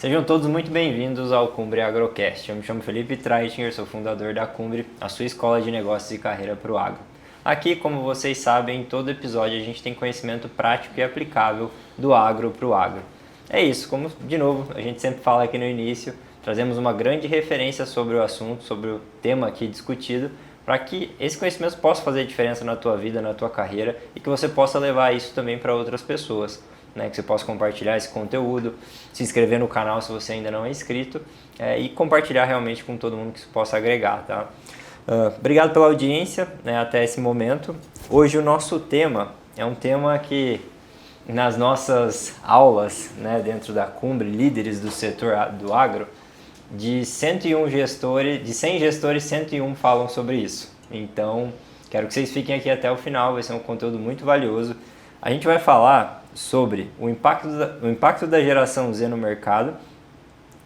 Sejam todos muito bem-vindos ao Cumbre Agrocast. Eu me chamo Felipe Treitinger, sou fundador da Cumbre, a sua escola de negócios e carreira para o agro. Aqui, como vocês sabem, em todo episódio a gente tem conhecimento prático e aplicável do agro para o agro. É isso, como de novo a gente sempre fala aqui no início, trazemos uma grande referência sobre o assunto, sobre o tema aqui discutido, para que esse conhecimento possa fazer diferença na tua vida, na tua carreira e que você possa levar isso também para outras pessoas. Né, que você possa compartilhar esse conteúdo, se inscrever no canal se você ainda não é inscrito e compartilhar realmente com todo mundo que isso possa agregar. Tá? Obrigado pela audiência, né, até esse momento. Hoje o nosso tema é um tema que nas nossas aulas, né, dentro da Cumbre, líderes do setor do agro, de 101 gestores, de 100 gestores, 101 falam sobre isso. Então, quero que vocês fiquem aqui até o final, vai ser um conteúdo muito valioso. A gente vai falar sobre o impacto da geração Z no mercado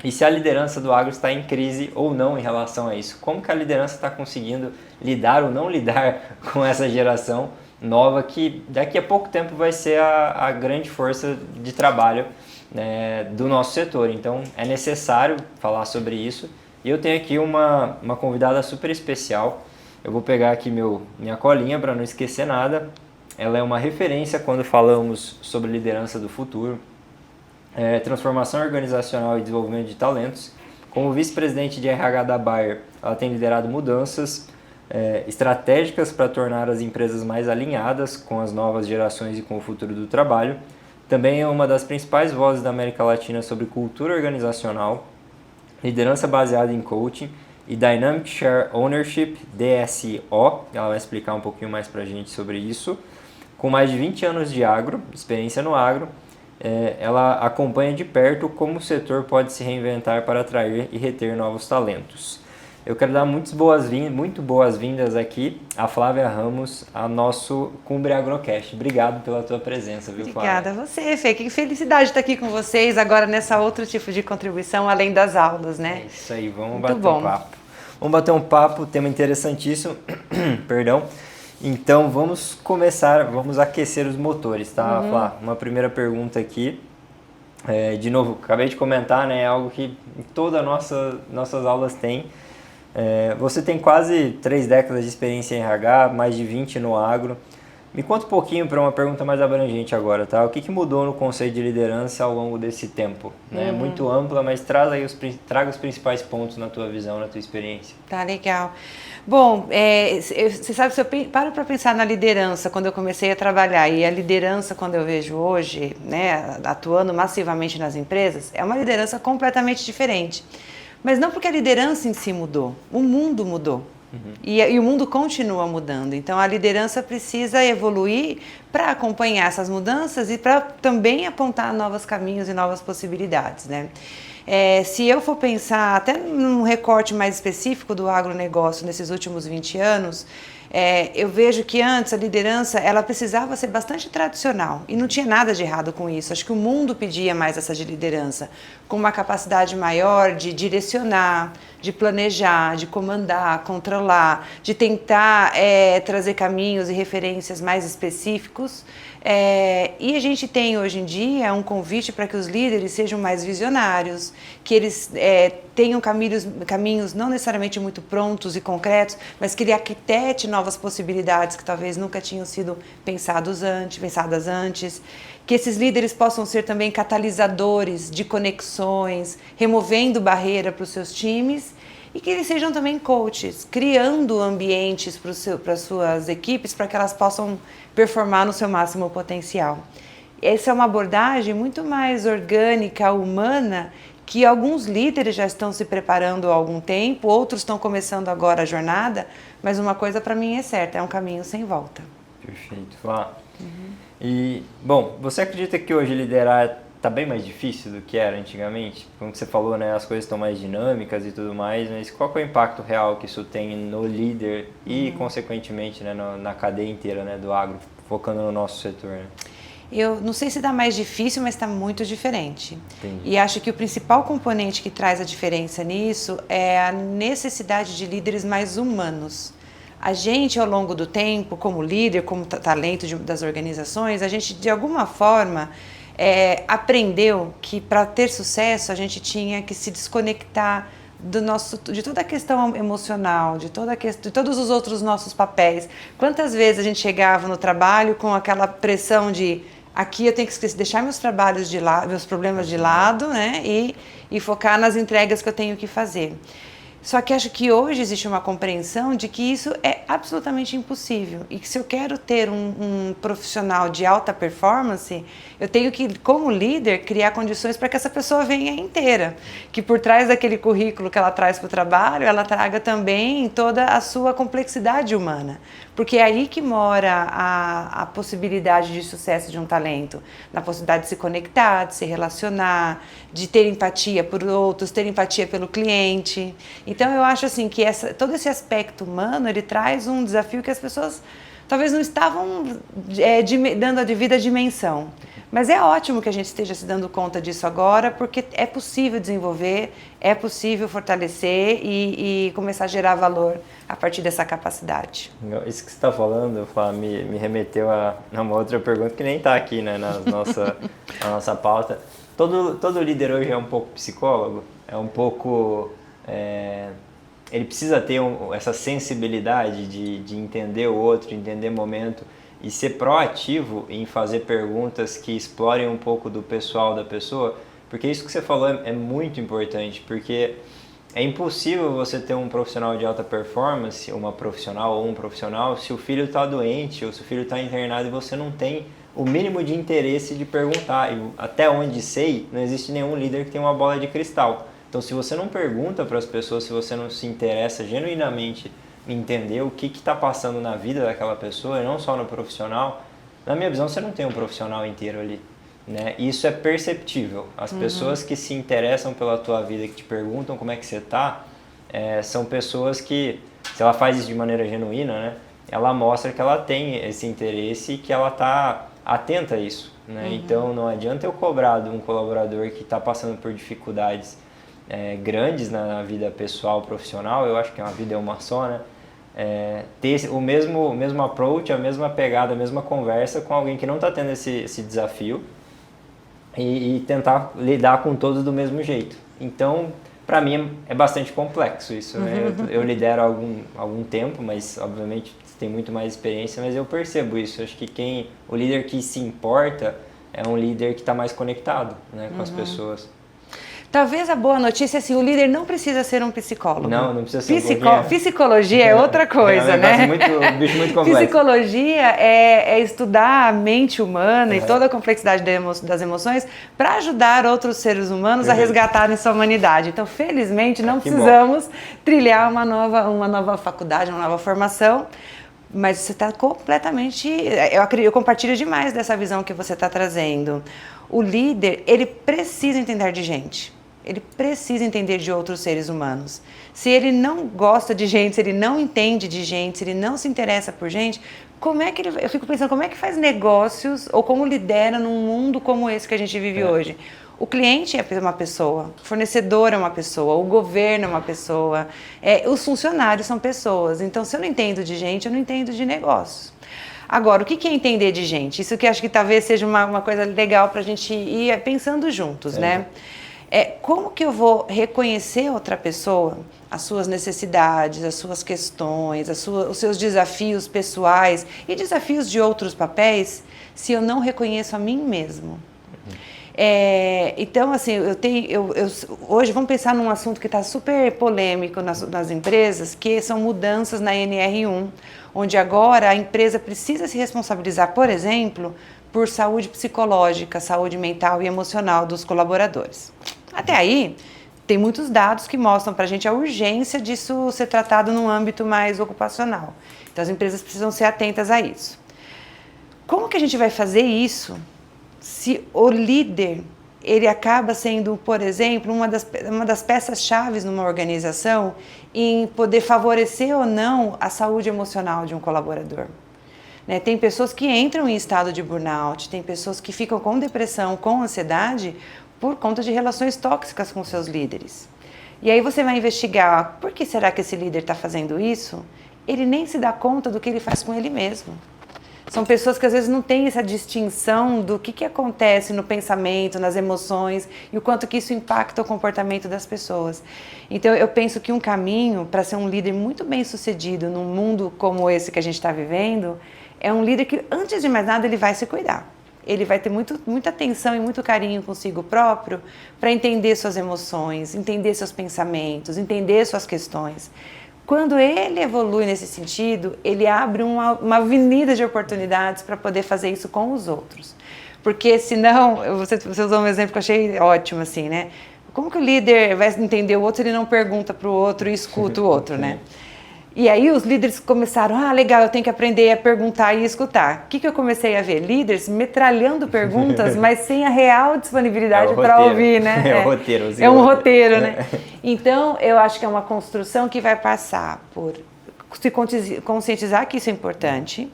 e se a liderança do agro está em crise ou não em relação a isso. Como que a liderança está conseguindo lidar ou não lidar com essa geração nova que daqui a pouco tempo vai ser a grande força de trabalho, né, do nosso setor. Então é necessário falar sobre isso e eu tenho aqui uma convidada super especial. Eu vou pegar aqui minha colinha para não esquecer nada. Ela é uma referência quando falamos sobre liderança do futuro, transformação organizacional e desenvolvimento de talentos. Como vice-presidente de RH da Bayer, ela tem liderado mudanças estratégicas para tornar as empresas mais alinhadas com as novas gerações e com o futuro do trabalho. Também é uma das principais vozes da América Latina sobre cultura organizacional, liderança baseada em coaching e Dynamic Share Ownership, DSO. Ela vai explicar um pouquinho mais para a gente sobre isso. Com mais de 20 anos de experiência no agro, ela acompanha de perto como o setor pode se reinventar para atrair e reter novos talentos. Eu quero dar muito boas-vindas aqui a Flávia Ramos, a nosso Cumbre Agrocast. Obrigado pela tua presença, viu, Flávia? Obrigada a você, Fê. Que felicidade de estar aqui com vocês agora nessa outro tipo de contribuição, além das aulas, né? É isso aí, vamos muito bater um papo. Vamos bater um papo, tema interessantíssimo, perdão. Então vamos começar, vamos aquecer os motores, tá, Flá? Uma primeira pergunta aqui, de novo, acabei de comentar, né, é algo que todas nossas aulas têm. Você tem quase 3 décadas de experiência em RH, mais de 20 no agro. Me conta um pouquinho para uma pergunta mais abrangente agora, tá? O que mudou no conceito de liderança ao longo desse tempo? Né? Muito ampla, mas traga os principais pontos na tua visão, na tua experiência. Tá, legal. Bom, você sabe, se eu paro para pensar na liderança quando eu comecei a trabalhar e a liderança quando eu vejo hoje, né, atuando massivamente nas empresas, é uma liderança completamente diferente. Mas não porque a liderança em si mudou, o mundo mudou. E o mundo continua mudando, então a liderança precisa evoluir para acompanhar essas mudanças e para também apontar novos caminhos e novas possibilidades, né? Se eu for pensar até num recorte mais específico do agronegócio nesses últimos 20 anos, eu vejo que antes a liderança ela precisava ser bastante tradicional e não tinha nada de errado com isso. Acho que o mundo pedia mais essa de liderança, com uma capacidade maior de direcionar, de planejar, de comandar, controlar, de tentar trazer caminhos e referências mais específicos. E a gente tem hoje em dia um convite para que os líderes sejam mais visionários, que eles tenham caminhos não necessariamente muito prontos e concretos, mas que ele arquitete novas possibilidades que talvez nunca tinham sido pensadas antes, que esses líderes possam ser também catalisadores de conexões, removendo barreira para os seus times, e que eles sejam também coaches, criando ambientes para as suas equipes para que elas possam performar no seu máximo potencial. Essa é uma abordagem muito mais orgânica, humana, que alguns líderes já estão se preparando há algum tempo, outros estão começando agora a jornada, mas uma coisa para mim é certa, é um caminho sem volta. Perfeito, Flá. E, bom, você acredita que hoje liderar está bem mais difícil do que era antigamente? Como você falou, né, as coisas estão mais dinâmicas e tudo mais, mas qual que é o impacto real que isso tem no líder e, consequentemente, né, na cadeia inteira, né, do agro, focando no nosso setor? Né? Eu não sei se está mais difícil, mas está muito diferente. Entendi. E acho que o principal componente que traz a diferença nisso é a necessidade de líderes mais humanos. A gente, ao longo do tempo, como líder, como talento das organizações, a gente, de alguma forma, aprendeu que para ter sucesso a gente tinha que se desconectar de toda a questão emocional, de todos os outros nossos papéis. Quantas vezes a gente chegava no trabalho com aquela pressão de aqui eu tenho que deixar meus trabalhos de lado, meus problemas de lado, né? E focar nas entregas que eu tenho que fazer. Só que acho que hoje existe uma compreensão de que isso é absolutamente impossível e que se eu quero ter um profissional de alta performance, eu tenho que, como líder, criar condições para que essa pessoa venha inteira, que por trás daquele currículo que ela traz para o trabalho, ela traga também toda a sua complexidade humana, porque é aí que mora a possibilidade de sucesso de um talento, na possibilidade de se conectar, de se relacionar, de ter empatia por outros, ter empatia pelo cliente. Então eu acho assim que todo esse aspecto humano, ele traz um desafio que as pessoas talvez não estavam dando a devida dimensão. Mas é ótimo que a gente esteja se dando conta disso agora, porque é possível desenvolver, é possível fortalecer e começar a gerar valor a partir dessa capacidade. Isso que você está falando, me remeteu a uma outra pergunta que nem está aqui, né, na nossa pauta. Todo líder hoje é um pouco psicólogo, é um pouco... ele precisa ter essa sensibilidade de entender o outro, entender o momento e ser proativo em fazer perguntas que explorem um pouco do pessoal da pessoa, porque isso que você falou é muito importante, porque é impossível você ter um profissional de alta performance, uma profissional ou um profissional, se o filho está doente ou se o filho está internado e você não tem o mínimo de interesse de perguntar. E até onde sei, não existe nenhum líder que tenha uma bola de cristal. Então, se você não pergunta para as pessoas, se você não se interessa genuinamente em entender o que está passando na vida daquela pessoa, e não só no profissional, na minha visão, você não tem um profissional inteiro ali, né? Isso é perceptível. As pessoas que se interessam pela tua vida, que te perguntam como é que você está, são pessoas que, se ela faz isso de maneira genuína, né, ela mostra que ela tem esse interesse e que ela está atenta a isso, né? Então, não adianta eu cobrar de um colaborador que está passando por dificuldades grandes na vida pessoal, profissional, eu acho que a vida é uma só, né? Ter o mesmo approach, a mesma pegada, a mesma conversa com alguém que não está tendo esse desafio e tentar lidar com todos do mesmo jeito. Então, para mim, é bastante complexo isso, né? Eu lidero há algum tempo, mas obviamente tem muito mais experiência, mas eu percebo isso. Acho que o líder que se importa é um líder que está mais conectado, né, com as pessoas. Talvez a boa notícia é assim, o líder não precisa ser um psicólogo. Não precisa ser Psicologia é outra coisa, né? Um bicho muito complexo. Psicologia é estudar a mente humana e toda a complexidade das emoções para ajudar outros seres humanos a resgatarem sua humanidade. Então, felizmente, não precisamos trilhar uma nova faculdade, uma nova formação, mas você está completamente... Eu compartilho demais dessa visão que você está trazendo. O líder, ele precisa entender de gente. Ele precisa entender de outros seres humanos. Se ele não gosta de gente, se ele não entende de gente, se ele não se interessa por gente, eu fico pensando, como é que faz negócios ou como lidera num mundo como esse que a gente vive hoje? O cliente é uma pessoa, o fornecedor é uma pessoa, o governo é uma pessoa, os funcionários são pessoas. Então, se eu não entendo de gente, eu não entendo de negócios. Agora, o que é entender de gente? Isso que acho que talvez seja uma coisa legal para a gente ir pensando juntos, né? Como que eu vou reconhecer outra pessoa, as suas necessidades, as suas questões, os seus desafios pessoais e desafios de outros papéis, se eu não reconheço a mim mesmo? Então, assim, hoje vamos pensar num assunto que está super polêmico nas empresas, que são mudanças na NR1, onde agora a empresa precisa se responsabilizar, por exemplo, por saúde psicológica, saúde mental e emocional dos colaboradores. Até aí, tem muitos dados que mostram para a gente a urgência disso ser tratado num âmbito mais ocupacional. Então, as empresas precisam ser atentas a isso. Como que a gente vai fazer isso se o líder, ele acaba sendo, por exemplo, uma das peças-chave numa organização em poder favorecer ou não a saúde emocional de um colaborador? Né? Tem pessoas que entram em estado de burnout, tem pessoas que ficam com depressão, com ansiedade, por conta de relações tóxicas com seus líderes. E aí você vai investigar, por que será que esse líder está fazendo isso? Ele nem se dá conta do que ele faz com ele mesmo. São pessoas que às vezes não têm essa distinção do que acontece no pensamento, nas emoções e o quanto que isso impacta o comportamento das pessoas. Então eu penso que um caminho para ser um líder muito bem sucedido num mundo como esse que a gente está vivendo é um líder que, antes de mais nada, ele vai se cuidar. Ele vai ter muita atenção e muito carinho consigo próprio para entender suas emoções, entender seus pensamentos, entender suas questões. Quando ele evolui nesse sentido, ele abre uma avenida de oportunidades para poder fazer isso com os outros. Porque senão, você usou um exemplo que eu achei ótimo, assim, né? Como que o líder vai entender o outro se ele não pergunta para o outro e escuta o outro, né? E aí os líderes começaram, legal, eu tenho que aprender a perguntar e escutar. O que eu comecei a ver? Líderes metralhando perguntas, mas sem a real disponibilidade para ouvir, né? É o roteiro. É um roteiro, né? Então, eu acho que é uma construção que vai passar por se conscientizar que isso é importante,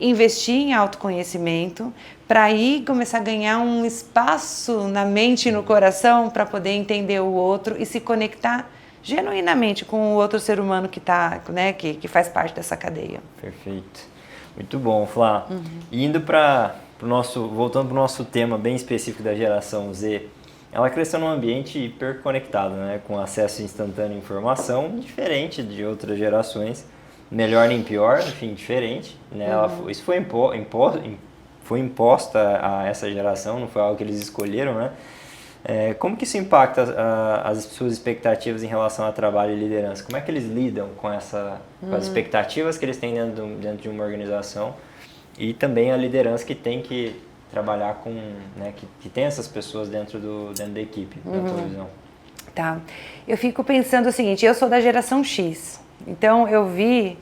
investir em autoconhecimento, para aí começar a ganhar um espaço na mente e no coração para poder entender o outro e se conectar genuinamente com o outro ser humano que tá, né, que faz parte dessa cadeia. Perfeito. Muito bom, Flá. Indo voltando para o nosso tema bem específico da geração Z, ela cresceu num ambiente hiperconectado, né, com acesso instantâneo à informação, diferente de outras gerações, melhor nem pior, enfim, diferente, né? Isso foi imposta a essa geração, não foi algo que eles escolheram, né? Como que isso impacta as suas expectativas em relação a trabalho e liderança? Como é que eles lidam com as expectativas que eles têm dentro de uma organização e também a liderança que tem que trabalhar com, né, que tem essas pessoas dentro da equipe, na tua visão? Tá. Eu fico pensando o seguinte, eu sou da geração X, então eu vi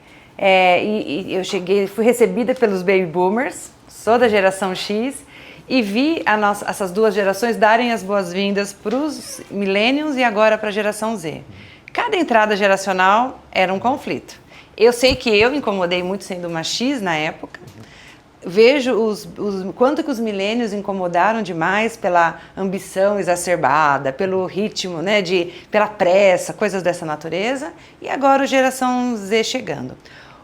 eu fui recebida pelos baby boomers, sou da geração X, e vi essas duas gerações darem as boas-vindas para os millennials e agora para a geração Z. Cada entrada geracional era um conflito. Eu sei que eu incomodei muito sendo uma X na época. Vejo quanto que os millennials incomodaram demais pela ambição exacerbada, pelo ritmo, né, pela pressa, coisas dessa natureza. E agora a geração Z chegando.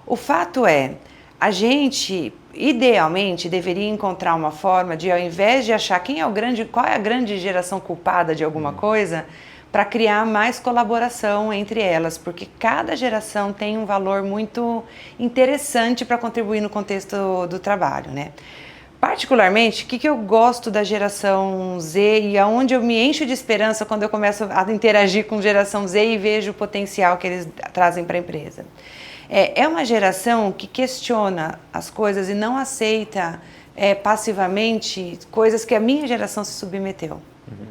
O fato é, a gente idealmente deveria encontrar uma forma de, ao invés de achar qual é a grande geração culpada de alguma coisa, para criar mais colaboração entre elas, porque cada geração tem um valor muito interessante para contribuir no contexto do trabalho, né? Particularmente, o que eu gosto da geração Z e aonde eu me encho de esperança quando eu começo a interagir com a geração Z e vejo o potencial que eles trazem para a empresa. É uma geração que questiona as coisas e não aceita passivamente coisas que a minha geração se submeteu.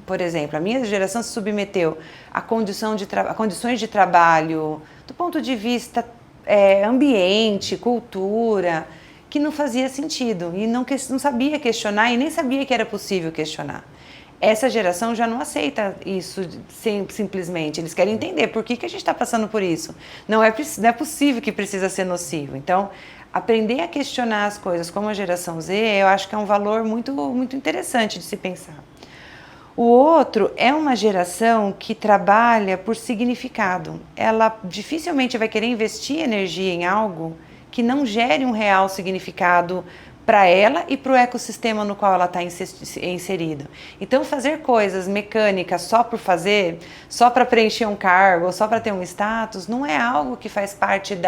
Por exemplo, a minha geração se submeteu a condições de trabalho, do ponto de vista ambiente, cultura, que não fazia sentido e não sabia questionar e nem sabia que era possível questionar. Essa geração já não aceita isso simplesmente, eles querem entender por que a gente está passando por isso. Não é possível que precisa ser nocivo. Então, aprender a questionar as coisas como a geração Z, eu acho que é um valor muito, muito interessante de se pensar. O outro é uma geração que trabalha por significado. Ela dificilmente vai querer investir energia em algo que não gere um real significado para ela e para o ecossistema no qual ela está inserido. Então, fazer coisas mecânicas só por fazer, só para preencher um cargo, ou só para ter um status, não é algo que faz parte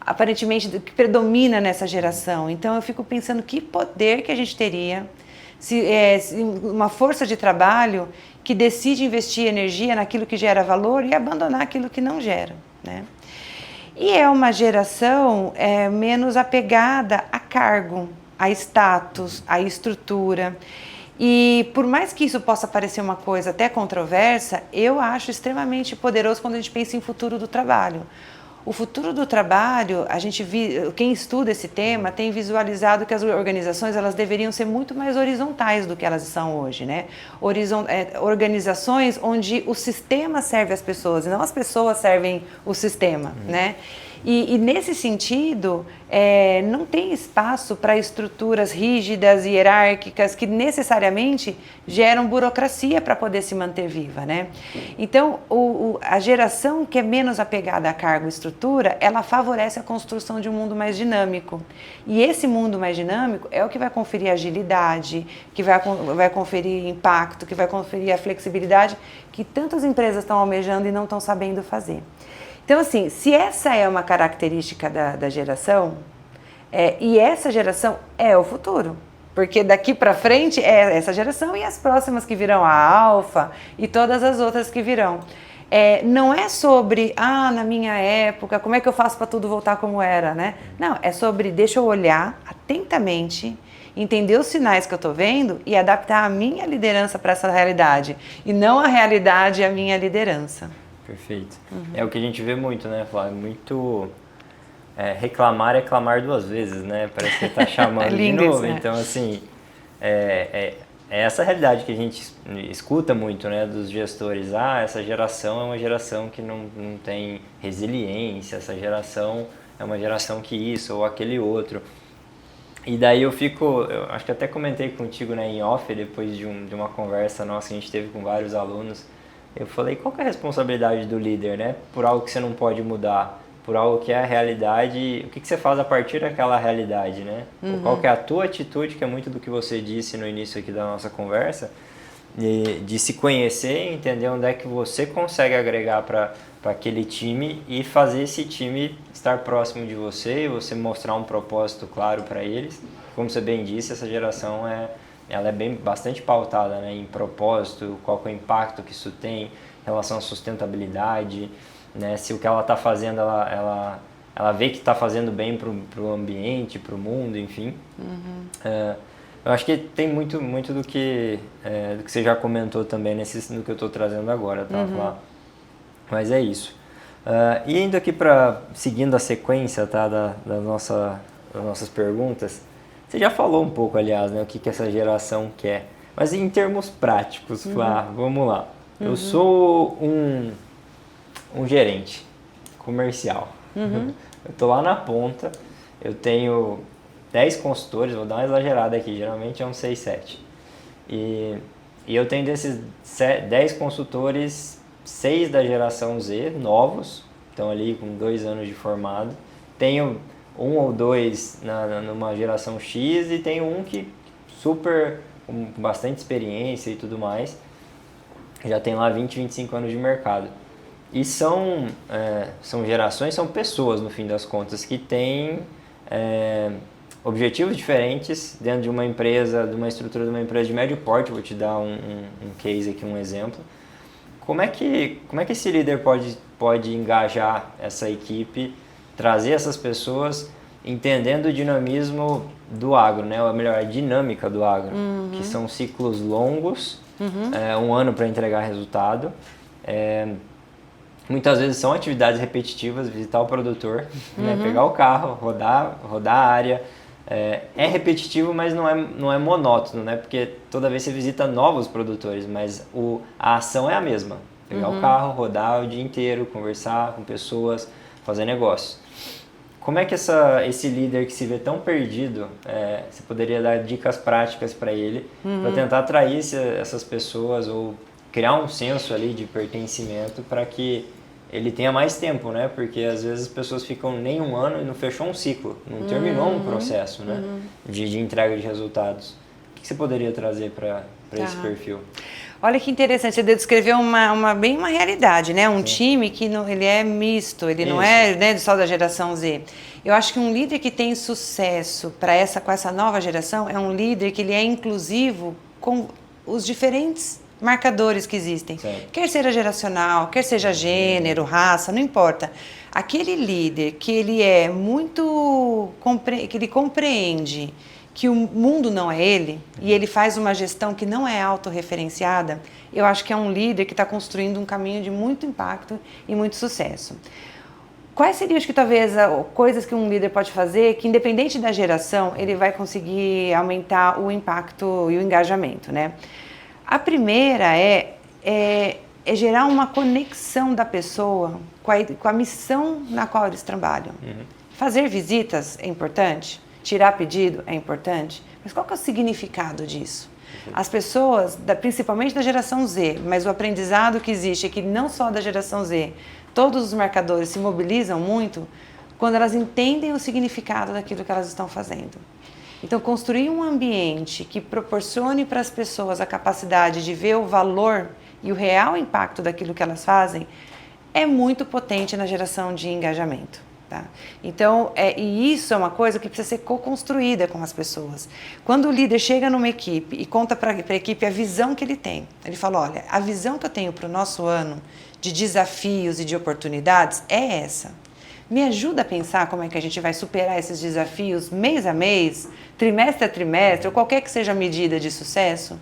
aparentemente, do que predomina nessa geração. Então, eu fico pensando que poder que a gente teria, uma força de trabalho que decide investir energia naquilo que gera valor e abandonar aquilo que não gera, né? E é uma geração menos apegada a cargo, a status, a estrutura. E por mais que isso possa parecer uma coisa até controversa, eu acho extremamente poderoso quando a gente pensa em futuro do trabalho. O futuro do trabalho, quem estuda esse tema tem visualizado que as organizações elas deveriam ser muito mais horizontais do que elas são hoje, né? Organizações onde o sistema serve as pessoas e não as pessoas servem o sistema, né? E nesse sentido, não tem espaço para estruturas rígidas e hierárquicas que necessariamente geram burocracia para poder se manter viva, né? Então, a geração que é menos apegada a cargo e estrutura, ela favorece a construção de um mundo mais dinâmico. E esse mundo mais dinâmico é o que vai conferir agilidade, que vai conferir impacto, que vai conferir a flexibilidade que tantas empresas estão almejando e não estão sabendo fazer. Então, assim, se essa é uma característica da geração, e essa geração é o futuro, porque daqui para frente é essa geração e as próximas que virão, a alfa e todas as outras que virão. Não é sobre, na minha época, como é que eu faço para tudo voltar como era, né? Não, é sobre, deixa eu olhar atentamente, entender os sinais que eu estou vendo e adaptar a minha liderança para essa realidade, e não a realidade à minha liderança. Perfeito. É o que a gente vê muito, né, Flávia? Muito reclamar é clamar duas vezes, né? Parece que está chamando de novo. Isso, né? Então, assim, é essa realidade que a gente escuta muito, né, dos gestores. Essa geração é uma geração que não tem resiliência, essa geração é uma geração que isso ou aquele outro. E daí eu acho que até comentei contigo, né, em off, depois de uma conversa nossa que a gente teve com vários alunos. Eu falei, qual que é a responsabilidade do líder, né? Por algo que você não pode mudar, por algo que é a realidade, o que você faz a partir daquela realidade, né? Qual que é a tua atitude, que é muito do que você disse no início aqui da nossa conversa, de se conhecer, entender onde é que você consegue agregar para aquele time e fazer esse time estar próximo de você, e você mostrar um propósito claro para eles. Como você bem disse, essa geração ela é bastante pautada, né, em propósito, qual que é o impacto que isso tem em relação à sustentabilidade, né, se o que ela está fazendo, ela vê que está fazendo bem para o ambiente, para o mundo, enfim. Eu acho que tem muito do que você já comentou também no que eu estou trazendo agora, tá, Flá? Mas é isso. E indo aqui seguindo a sequência, tá, das nossas perguntas. Você já falou um pouco, aliás, né, o que essa geração quer. Mas em termos práticos, Flá, vamos lá. Eu sou um gerente comercial. Eu estou lá na ponta, eu tenho 10 consultores, vou dar uma exagerada aqui, geralmente é uns 6, 7. E eu tenho desses 10 consultores, 6 da geração Z, novos, estão ali com 2 anos de formado. Tenho 1 ou 2 numa geração X e tem um que com bastante experiência e tudo mais, já tem lá 20, 25 anos de mercado. E são gerações, são pessoas no fim das contas que têm objetivos diferentes dentro de uma empresa, de uma estrutura de uma empresa de médio porte. Vou te dar um case aqui, um exemplo. Como é que esse líder pode engajar essa equipe, trazer essas pessoas entendendo o dinamismo do agro, né? Ou melhor, a dinâmica do agro, que são ciclos longos, 1 ano para entregar resultado. Muitas vezes são atividades repetitivas, visitar o produtor, né? Pegar o carro, rodar a área. É repetitivo, mas não é monótono, né? Porque toda vez você visita novos produtores, mas a ação é a mesma. Pegar o carro, rodar o dia inteiro, conversar com pessoas, fazer negócios. Como é que esse líder que se vê tão perdido, você poderia dar dicas práticas para ele, para tentar atrair essas pessoas ou criar um senso ali de pertencimento para que ele tenha mais tempo, né? Porque às vezes as pessoas ficam nem 1 ano e não fechou um ciclo, não terminou um processo, né? De entrega de resultados. O que você poderia trazer para esse perfil? Olha que interessante, você descreveu bem uma realidade, né? Um time que ele é misto, ele não é, né, só da geração Z. Eu acho que um líder que tem sucesso com essa nova geração é um líder que ele é inclusivo com os diferentes marcadores que existem. Certo. Quer seja geracional, quer seja gênero, raça, não importa. Aquele líder que ele é que ele compreende que o mundo não é ele, e ele faz uma gestão que não é autorreferenciada, eu acho que é um líder que está construindo um caminho de muito impacto e muito sucesso. Quais seriam, acho que talvez, coisas que um líder pode fazer que, independente da geração, ele vai conseguir aumentar o impacto e o engajamento, né? A primeira é gerar uma conexão da pessoa com a missão na qual eles trabalham. Fazer visitas é importante, tirar pedido é importante, mas qual que é o significado disso? As pessoas, principalmente da geração Z, mas o aprendizado que existe é que não só da geração Z, todos os marcadores se mobilizam muito quando elas entendem o significado daquilo que elas estão fazendo. Então, construir um ambiente que proporcione para as pessoas a capacidade de ver o valor e o real impacto daquilo que elas fazem é muito potente na geração de engajamento. Tá? Então, e isso é uma coisa que precisa ser co-construída com as pessoas. Quando o líder chega numa equipe e conta para a equipe a visão que ele tem, ele fala, olha, a visão que eu tenho para o nosso ano de desafios e de oportunidades é essa. Me ajuda a pensar como é que a gente vai superar esses desafios mês a mês, trimestre a trimestre, ou qualquer que seja a medida de sucesso.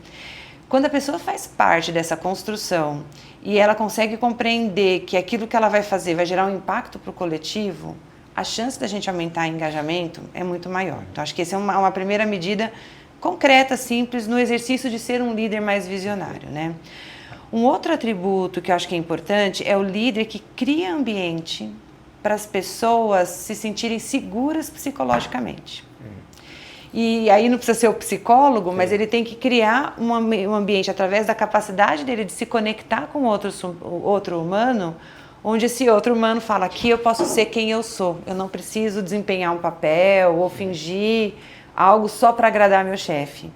Quando a pessoa faz parte dessa construção e ela consegue compreender que aquilo que ela vai fazer vai gerar um impacto para o coletivo, a chance da gente aumentar o engajamento é muito maior. Então, acho que essa é uma primeira medida concreta, simples, no exercício de ser um líder mais visionário, né? Um outro atributo que eu acho que é importante é o líder que cria ambiente para as pessoas se sentirem seguras psicologicamente. E aí não precisa ser o psicólogo, mas ele tem que criar um ambiente através da capacidade dele de se conectar com outro humano, onde esse outro humano fala, aqui eu posso ser quem eu sou, eu não preciso desempenhar um papel ou fingir algo só para agradar meu chefe.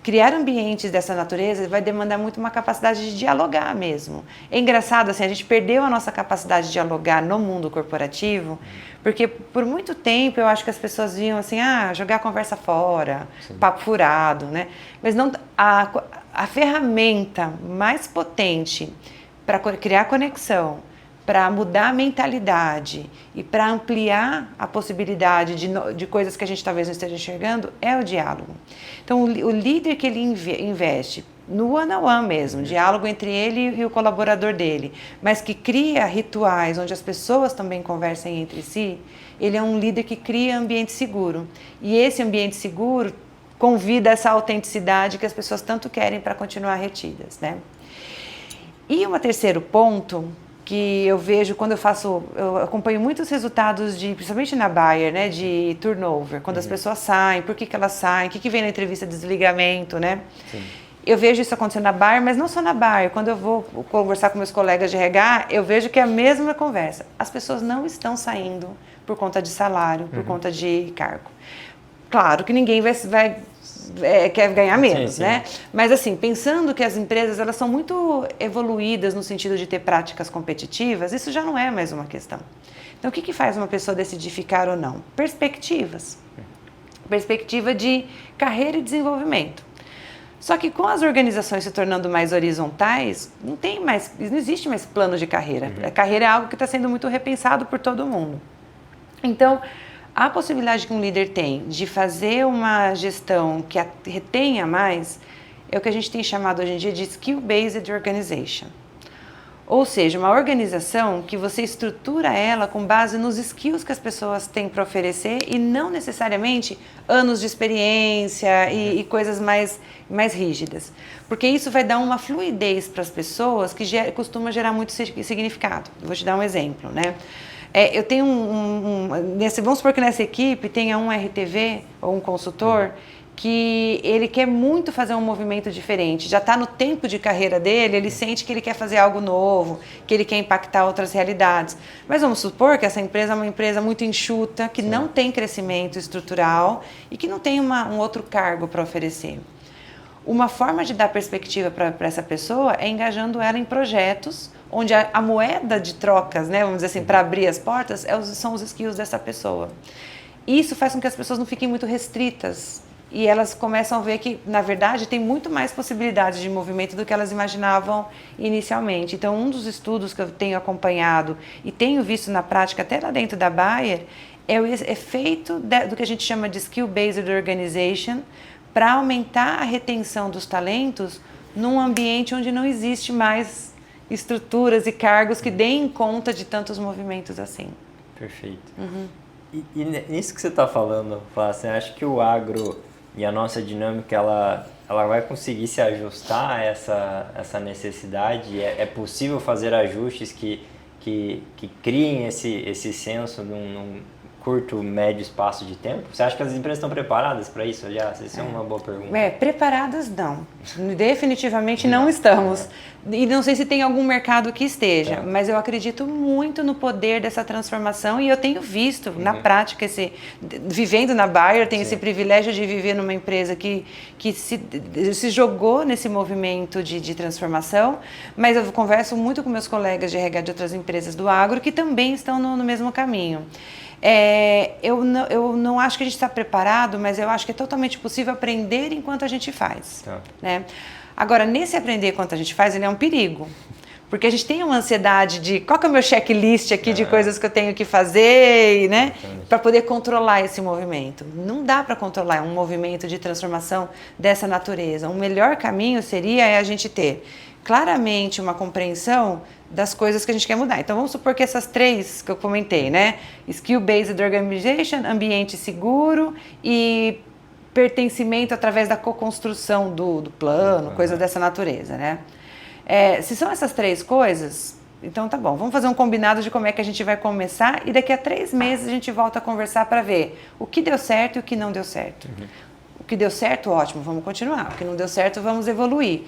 Criar ambientes dessa natureza vai demandar muito uma capacidade de dialogar mesmo. É engraçado, assim, a gente perdeu a nossa capacidade de dialogar no mundo corporativo, porque por muito tempo eu acho que as pessoas viam assim, jogar a conversa fora, papo furado, né? Mas não, a ferramenta mais potente para criar conexão, para mudar a mentalidade e para ampliar a possibilidade de coisas que a gente talvez não esteja enxergando é o diálogo. Então, o líder que ele investe no one-on-one mesmo, diálogo entre ele e o colaborador dele, mas que cria rituais onde as pessoas também conversem entre si, ele é um líder que cria ambiente seguro. E esse ambiente seguro convida essa autenticidade que as pessoas tanto querem para continuar retidas, né? E um terceiro ponto que eu vejo quando eu acompanho muitos resultados principalmente na Bayer, né, de turnover, quando as pessoas saem, por que elas saem, o que vem na entrevista de desligamento, né? Sim. Eu vejo isso acontecendo na Bayer, mas não só na Bayer. Quando eu vou conversar com meus colegas de RH, eu vejo que é a mesma conversa. As pessoas não estão saindo por conta de salário, por conta de cargo. Claro que ninguém quer ganhar menos, sim. Né? Mas assim, pensando que as empresas elas são muito evoluídas no sentido de ter práticas competitivas, isso já não é mais uma questão. Então, o que faz uma pessoa decidir ficar ou não? Perspectivas. Perspectiva de carreira e desenvolvimento. Só que com as organizações se tornando mais horizontais, não existe mais plano de carreira. A carreira é algo que está sendo muito repensado por todo mundo. Então, a possibilidade que um líder tem de fazer uma gestão que retenha mais é o que a gente tem chamado hoje em dia de skill-based organization. Ou seja, uma organização que você estrutura ela com base nos skills que as pessoas têm para oferecer e não necessariamente anos de experiência e coisas mais rígidas. Porque isso vai dar uma fluidez para as pessoas que costuma gerar muito significado. Vou te dar um exemplo, né? Eu tenho vamos supor que nessa equipe tenha um RTV ou um consultor que ele quer muito fazer um movimento diferente, já está no tempo de carreira dele, ele sente que ele quer fazer algo novo, que ele quer impactar outras realidades. Mas vamos supor que essa empresa é uma empresa muito enxuta, que não tem crescimento estrutural e que não tem um outro cargo para oferecer. Uma forma de dar perspectiva para essa pessoa é engajando ela em projetos onde a moeda de trocas, né, vamos dizer assim, para abrir as portas, são os skills dessa pessoa. Isso faz com que as pessoas não fiquem muito restritas e elas começam a ver que, na verdade, tem muito mais possibilidades de movimento do que elas imaginavam inicialmente. Então, um dos estudos que eu tenho acompanhado e tenho visto na prática, até lá dentro da Bayer, é o efeito do que a gente chama de skill-based organization para aumentar a retenção dos talentos num ambiente onde não existe mais estruturas e cargos que deem conta de tantos movimentos assim. Perfeito. E nisso que você está falando, Flávia, você acha que o agro e a nossa dinâmica, ela ela vai conseguir se ajustar a essa necessidade? É possível fazer ajustes que criem esse senso num curto, médio espaço de tempo? Você acha que as empresas estão preparadas para isso? Aliás, essa é uma boa pergunta. Preparadas não. Definitivamente não estamos. E não sei se tem algum mercado que esteja, mas eu acredito muito no poder dessa transformação e eu tenho visto na prática, vivendo na Bayer, tenho esse privilégio de viver numa empresa que se jogou nesse movimento de transformação, mas eu converso muito com meus colegas de RH de outras empresas do agro que também estão no mesmo caminho. Eu não acho que a gente está preparado, mas eu acho que é totalmente possível aprender enquanto a gente faz. Né? Agora, nesse aprender enquanto a gente faz, ele é um perigo. Porque a gente tem uma ansiedade de qual que é o meu checklist aqui de coisas que eu tenho que fazer, né? Para poder controlar esse movimento. Não dá para controlar um movimento de transformação dessa natureza. O melhor caminho seria a gente ter claramente uma compreensão das coisas que a gente quer mudar. Então, vamos supor que essas 3 que eu comentei, né? Skill-Based Organization, ambiente seguro e pertencimento através da co-construção do plano, coisa dessa natureza, né? Se são essas 3 coisas, então tá bom, vamos fazer um combinado de como é que a gente vai começar e daqui a 3 meses a gente volta a conversar para ver o que deu certo e o que não deu certo. O que deu certo, ótimo, vamos continuar. O que não deu certo, vamos evoluir.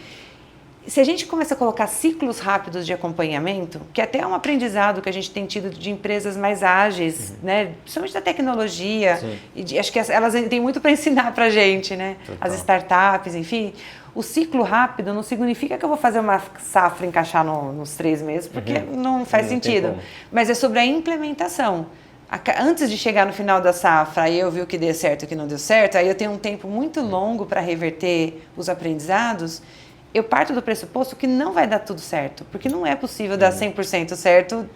Se a gente começa a colocar ciclos rápidos de acompanhamento, que até é um aprendizado que a gente tem tido de empresas mais ágeis, né? Principalmente da tecnologia, e acho que elas têm muito para ensinar para a gente, né? As startups, enfim. O ciclo rápido não significa que eu vou fazer uma safra encaixar nos 3 meses, porque não faz sentido. Mas é sobre a implementação. Antes de chegar no final da safra, aí eu vi o que deu certo e o que não deu certo, aí eu tenho um tempo muito longo para reverter os aprendizados. Eu parto do pressuposto que não vai dar tudo certo, porque não é possível dar 100% certo,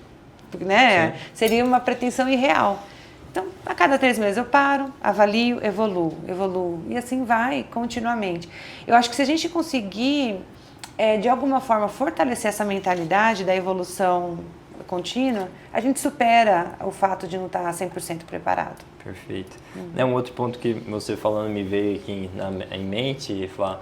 né? Seria uma pretensão irreal. Então, a cada 3 meses eu paro, avalio, evoluo, e assim vai continuamente. Eu acho que se a gente conseguir, de alguma forma, fortalecer essa mentalidade da evolução contínua, a gente supera o fato de não estar 100% preparado. Perfeito. Um outro ponto que você falando me veio aqui em mente, Flá,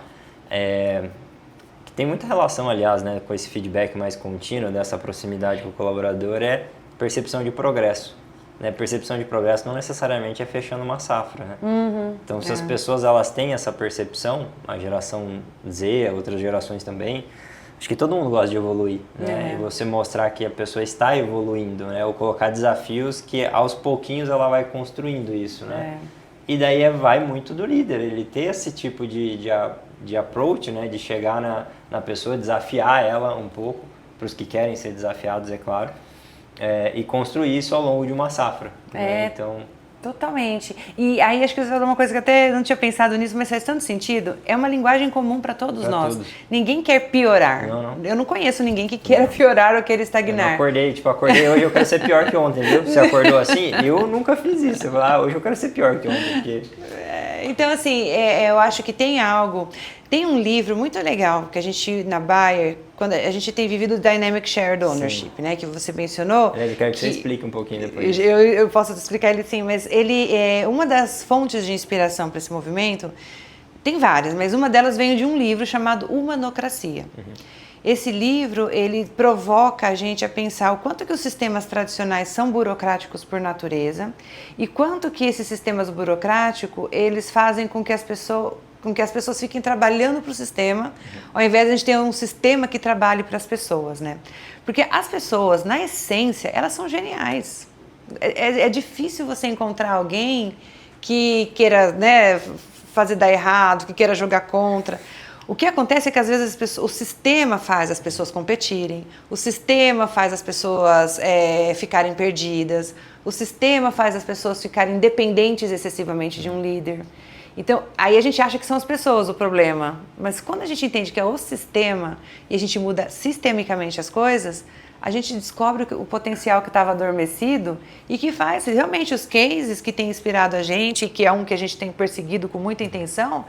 que tem muita relação, aliás, né, com esse feedback mais contínuo, dessa proximidade com o colaborador, é percepção de progresso. Né? Percepção de progresso não necessariamente é fechando uma safra. Né? Então, se as pessoas elas têm essa percepção, a geração Z, outras gerações também, acho que todo mundo gosta de evoluir. Né? E você mostrar que a pessoa está evoluindo, né? Ou colocar desafios que aos pouquinhos ela vai construindo isso. Né? E daí vai muito do líder, ele ter esse tipo de approach, né? De chegar na pessoa, desafiar ela um pouco, para os que querem ser desafiados, é claro. E construir isso ao longo de uma safra. Né? Então, totalmente. E aí acho que você falou uma coisa que até não tinha pensado nisso, mas faz tanto sentido. É uma linguagem comum para todos nós. Ninguém quer piorar. Não. Eu não conheço ninguém que queira piorar ou queira estagnar. Eu acordei hoje eu quero ser pior que ontem, viu? Você acordou assim? Eu nunca fiz isso. Eu falei, hoje eu quero ser pior que ontem. Porque... Então, assim, eu acho que tem algo... Tem um livro muito legal que a gente, na Bayer, quando a gente tem vivido o Dynamic Shared Ownership, né, que você mencionou. Eu quero que você explique um pouquinho depois. Eu posso te explicar ele sim, mas ele é uma das fontes de inspiração para esse movimento. Tem várias, mas uma delas veio de um livro chamado Humanocracia. Esse livro, ele provoca a gente a pensar o quanto que os sistemas tradicionais são burocráticos por natureza e quanto que esses sistemas burocráticos, eles fazem com que as pessoas fiquem trabalhando para o sistema, ao invés de a gente ter um sistema que trabalhe para as pessoas, né? Porque as pessoas, na essência, elas são geniais. É difícil você encontrar alguém que queira, né, fazer dar errado, que queira jogar contra. O que acontece é que às vezes o sistema faz as pessoas competirem, o sistema faz as pessoas ficarem perdidas, o sistema faz as pessoas ficarem dependentes excessivamente de um líder. Então, aí a gente acha que são as pessoas o problema, mas quando a gente entende que é o sistema e a gente muda sistemicamente as coisas, a gente descobre o potencial que estava adormecido e que faz realmente os cases que têm inspirado a gente, que é um que a gente tem perseguido com muita intenção,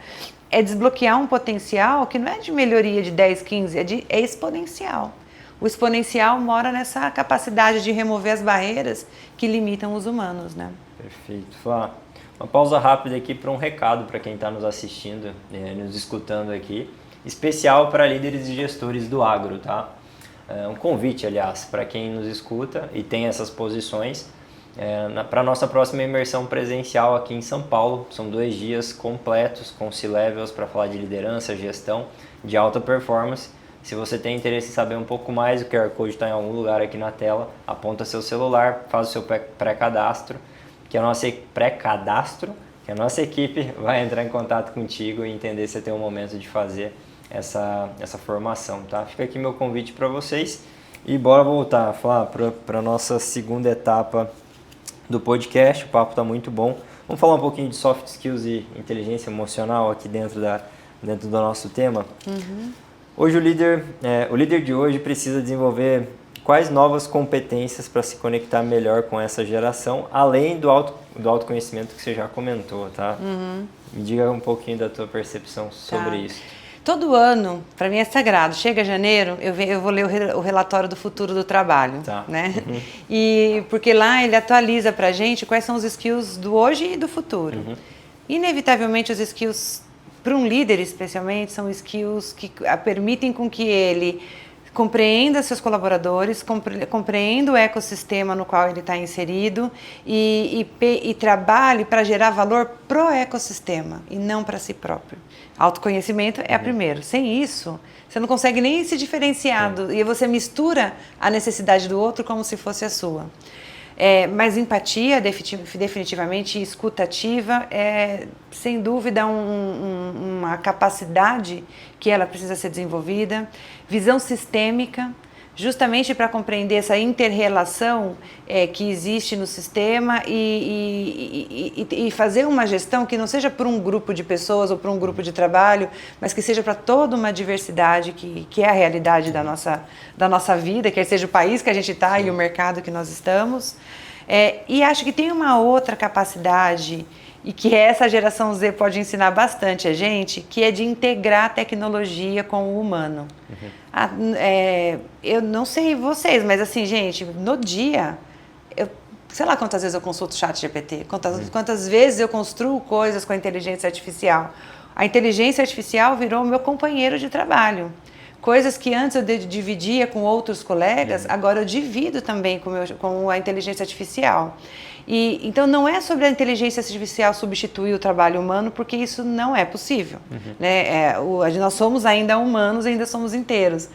é desbloquear um potencial que não é de melhoria de 10, 15, é exponencial. O exponencial mora nessa capacidade de remover as barreiras que limitam os humanos, né? Perfeito. Flá, Uma pausa rápida aqui para um recado para quem está nos assistindo, nos escutando aqui, especial para líderes e gestores do agro, tá? Um convite, aliás, para quem nos escuta e tem essas posições, para a nossa próxima imersão presencial aqui em São Paulo. São 2 dias completos com C-Levels para falar de liderança, gestão, de alta performance. Se você tem interesse em saber um pouco mais, o QR Code está em algum lugar aqui na tela, aponta seu celular, faz o seu pré-cadastro, que a nossa equipe vai entrar em contato contigo e entender se você tem um momento de fazer essa formação, tá? Fica aqui meu convite para vocês e bora voltar a falar para a nossa segunda etapa do podcast. O papo está muito bom. Vamos falar um pouquinho de soft skills e inteligência emocional aqui dentro do nosso tema. Hoje o líder de hoje precisa desenvolver quais novas competências para se conectar melhor com essa geração, além do autoconhecimento que você já comentou, tá? Me diga um pouquinho da tua percepção sobre isso. Todo ano, para mim é sagrado. Chega janeiro, eu vou ler o relatório do futuro do trabalho, né? E porque lá ele atualiza para a gente quais são os skills do hoje e do futuro. Inevitavelmente os skills para um líder, especialmente, são skills que permitem com que ele compreenda seus colaboradores, compreenda o ecossistema no qual ele está inserido e trabalhe para gerar valor pro ecossistema e não para si próprio. Autoconhecimento é a primeira. Sem isso, você não consegue nem se diferenciar e você mistura a necessidade do outro como se fosse a sua. Mas empatia, definitivamente, escuta ativa, é sem dúvida uma capacidade que ela precisa ser desenvolvida. Visão sistêmica, justamente para compreender essa inter-relação que existe no sistema e fazer uma gestão que não seja por um grupo de pessoas ou por um grupo de trabalho, mas que seja para toda uma diversidade que é a realidade da nossa vida, quer seja o país que a gente está e o mercado que nós estamos. E acho que tem uma outra capacidade e que essa geração Z pode ensinar bastante a gente, que é de integrar a tecnologia com o humano. Eu não sei vocês, mas assim, gente, no dia, sei lá quantas vezes eu consulto o ChatGPT, quantas vezes eu construo coisas com a inteligência artificial. A inteligência artificial virou o meu companheiro de trabalho. Coisas que antes eu dividia com outros colegas, agora eu divido também com a inteligência artificial. Então não é sobre a inteligência artificial substituir o trabalho humano, porque isso não é possível. Né? Nós somos ainda humanos, ainda somos inteiros.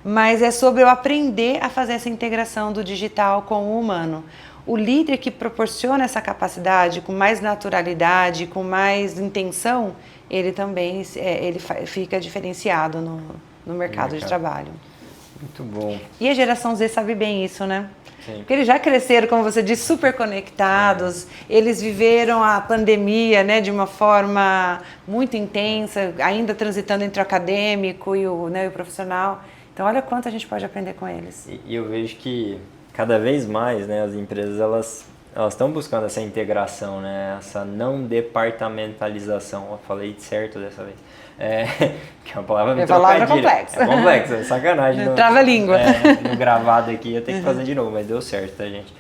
Mas é sobre eu aprender a fazer essa integração do digital com o humano. O líder que proporciona essa capacidade com mais naturalidade, com mais intenção, ele também fica diferenciado no mercado de trabalho. Muito bom. E a geração Z sabe bem isso, né? Sim. Porque eles já cresceram, como você disse, super conectados. Eles viveram a pandemia, né, de uma forma muito intensa, ainda transitando entre o acadêmico e o profissional. Então, olha quanto a gente pode aprender com eles. E eu vejo que cada vez mais, né, as empresas elas estão buscando essa integração, né, essa não departamentalização. Eu falei certo dessa vez. Que é uma palavra muito complexa. É complexa, é sacanagem. Trava a língua. No gravado aqui, eu tenho que fazer de novo, mas deu certo, tá, gente?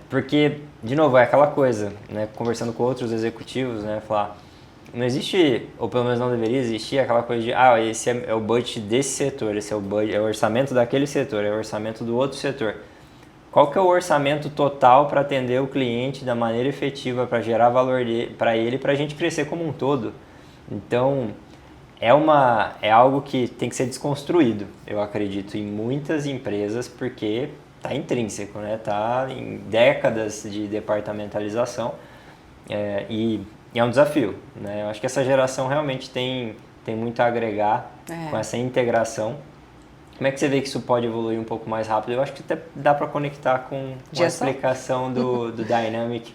Porque, de novo, é aquela coisa, né? Conversando com outros executivos, né? Falar, não existe, ou pelo menos não deveria existir, aquela coisa de, esse é o budget desse setor, esse é o orçamento daquele setor, é o orçamento do outro setor. Qual que é o orçamento total para atender o cliente da maneira efetiva, para gerar valor para ele, para a gente crescer como um todo? Então, é algo que tem que ser desconstruído, eu acredito, em muitas empresas, porque está intrínseco, né? Está em décadas de departamentalização e é um desafio, né? Eu acho que essa geração realmente tem muito a agregar com essa integração. Como é que você vê que isso pode evoluir um pouco mais rápido? Eu acho que até dá para conectar com a explicação do Dynamic.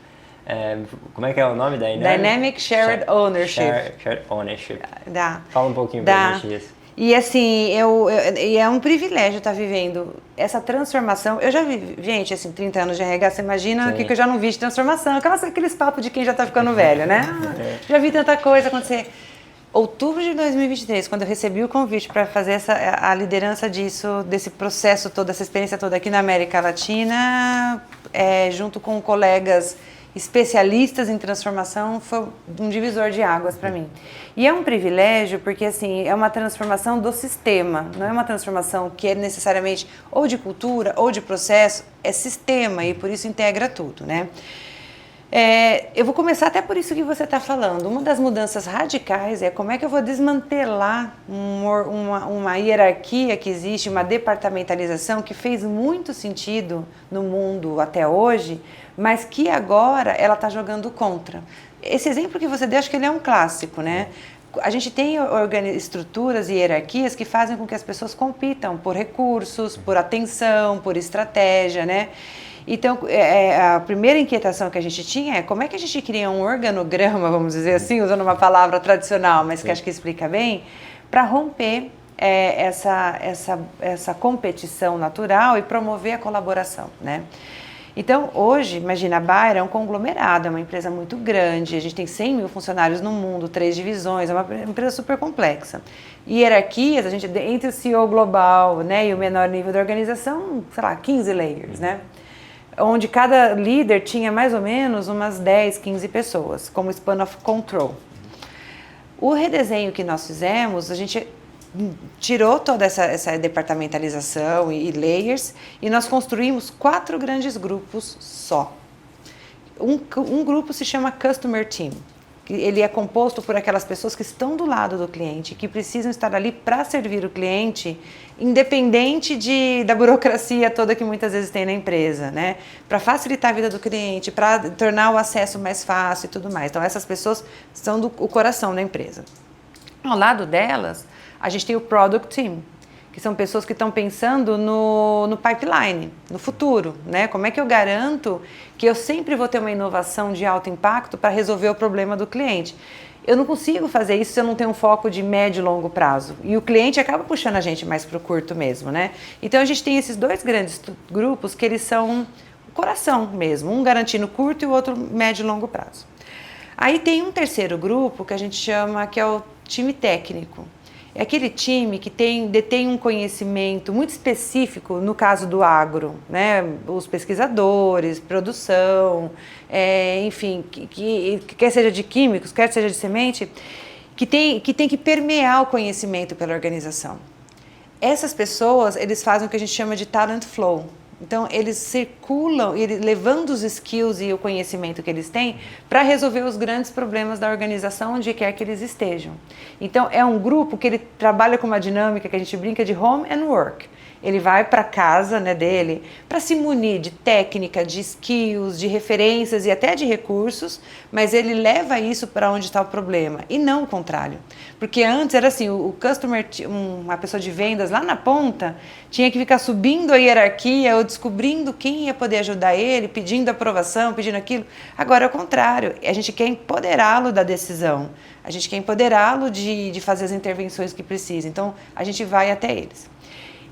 Como é que é o nome? Dynamic Shared Ownership. Shared Ownership. Dá. Fala um pouquinho pra gente disso. E assim, é um privilégio estar vivendo essa transformação. Eu já vi, gente, assim, 30 anos de RH, você imagina o que eu já não vi de transformação. Aqueles papos de quem já está ficando velho, né? Já vi tanta coisa acontecer. Outubro de 2023, quando eu recebi o convite para fazer a liderança desse processo todo, essa experiência toda aqui na América Latina, junto com colegas especialistas em transformação foi um divisor de águas para mim. E é um privilégio porque assim, é uma transformação do sistema, não é uma transformação que é necessariamente ou de cultura ou de processo, é sistema e por isso integra tudo, né? Eu vou começar até por isso que você está falando. Uma das mudanças radicais é como é que eu vou desmantelar uma hierarquia que existe, uma departamentalização que fez muito sentido no mundo até hoje, mas que agora ela está jogando contra. Esse exemplo que você deu, acho que ele é um clássico, né? A gente tem estruturas e hierarquias que fazem com que as pessoas compitam por recursos, por atenção, por estratégia, né? Então, a primeira inquietação que a gente tinha é como é que a gente cria um organograma, vamos dizer assim, usando uma palavra tradicional, mas que acho que explica bem, para romper essa competição natural e promover a colaboração, né? Então, hoje, imagina, a Bayer é um conglomerado, é uma empresa muito grande, a gente tem 100 mil funcionários no mundo, 3 divisões, é uma empresa super complexa. E hierarquias, a gente, entre o CEO global, né, e o menor nível da organização, sei lá, 15 layers, né? Onde cada líder tinha mais ou menos umas 10, 15 pessoas, como span of control. O redesenho que nós fizemos, a gente tirou toda essa departamentalização e layers e nós construímos 4 grandes grupos só. Um grupo se chama Customer Team. Ele é composto por aquelas pessoas que estão do lado do cliente, que precisam estar ali para servir o cliente, independente da burocracia toda que muitas vezes tem na empresa, né? Para facilitar a vida do cliente, para tornar o acesso mais fácil e tudo mais. Então, essas pessoas são o coração da empresa. Ao lado delas, a gente tem o Product Team, que são pessoas que estão pensando no pipeline, no futuro, né? Como é que eu garanto que eu sempre vou ter uma inovação de alto impacto para resolver o problema do cliente? Eu não consigo fazer isso se eu não tenho um foco de médio e longo prazo. E o cliente acaba puxando a gente mais para o curto mesmo, né? Então, a gente tem esses 2 grandes grupos que eles são o coração mesmo, um garantindo curto e o outro médio e longo prazo. Aí tem um terceiro grupo que a gente chama que é o time técnico. É aquele time que detém um conhecimento muito específico, no caso do agro, né? Os pesquisadores, produção, enfim, quer seja de químicos, quer seja de semente, que tem que permear o conhecimento pela organização. Essas pessoas, eles fazem o que a gente chama de talent flow. Então, eles circulam, levando os skills e o conhecimento que eles têm para resolver os grandes problemas da organização onde quer que eles estejam. Então, é um grupo que ele trabalha com uma dinâmica que a gente brinca de home and work. Ele vai para casa, né, dele para se munir de técnica, de skills, de referências e até de recursos, mas ele leva isso para onde está o problema e não o contrário. Porque antes era assim, o customer, uma pessoa de vendas lá na ponta, tinha que ficar subindo a hierarquia ou descobrindo quem ia poder ajudar ele, pedindo aprovação, pedindo aquilo. Agora é o contrário, a gente quer empoderá-lo da decisão, a gente quer empoderá-lo de fazer as intervenções que precisa, então a gente vai até eles.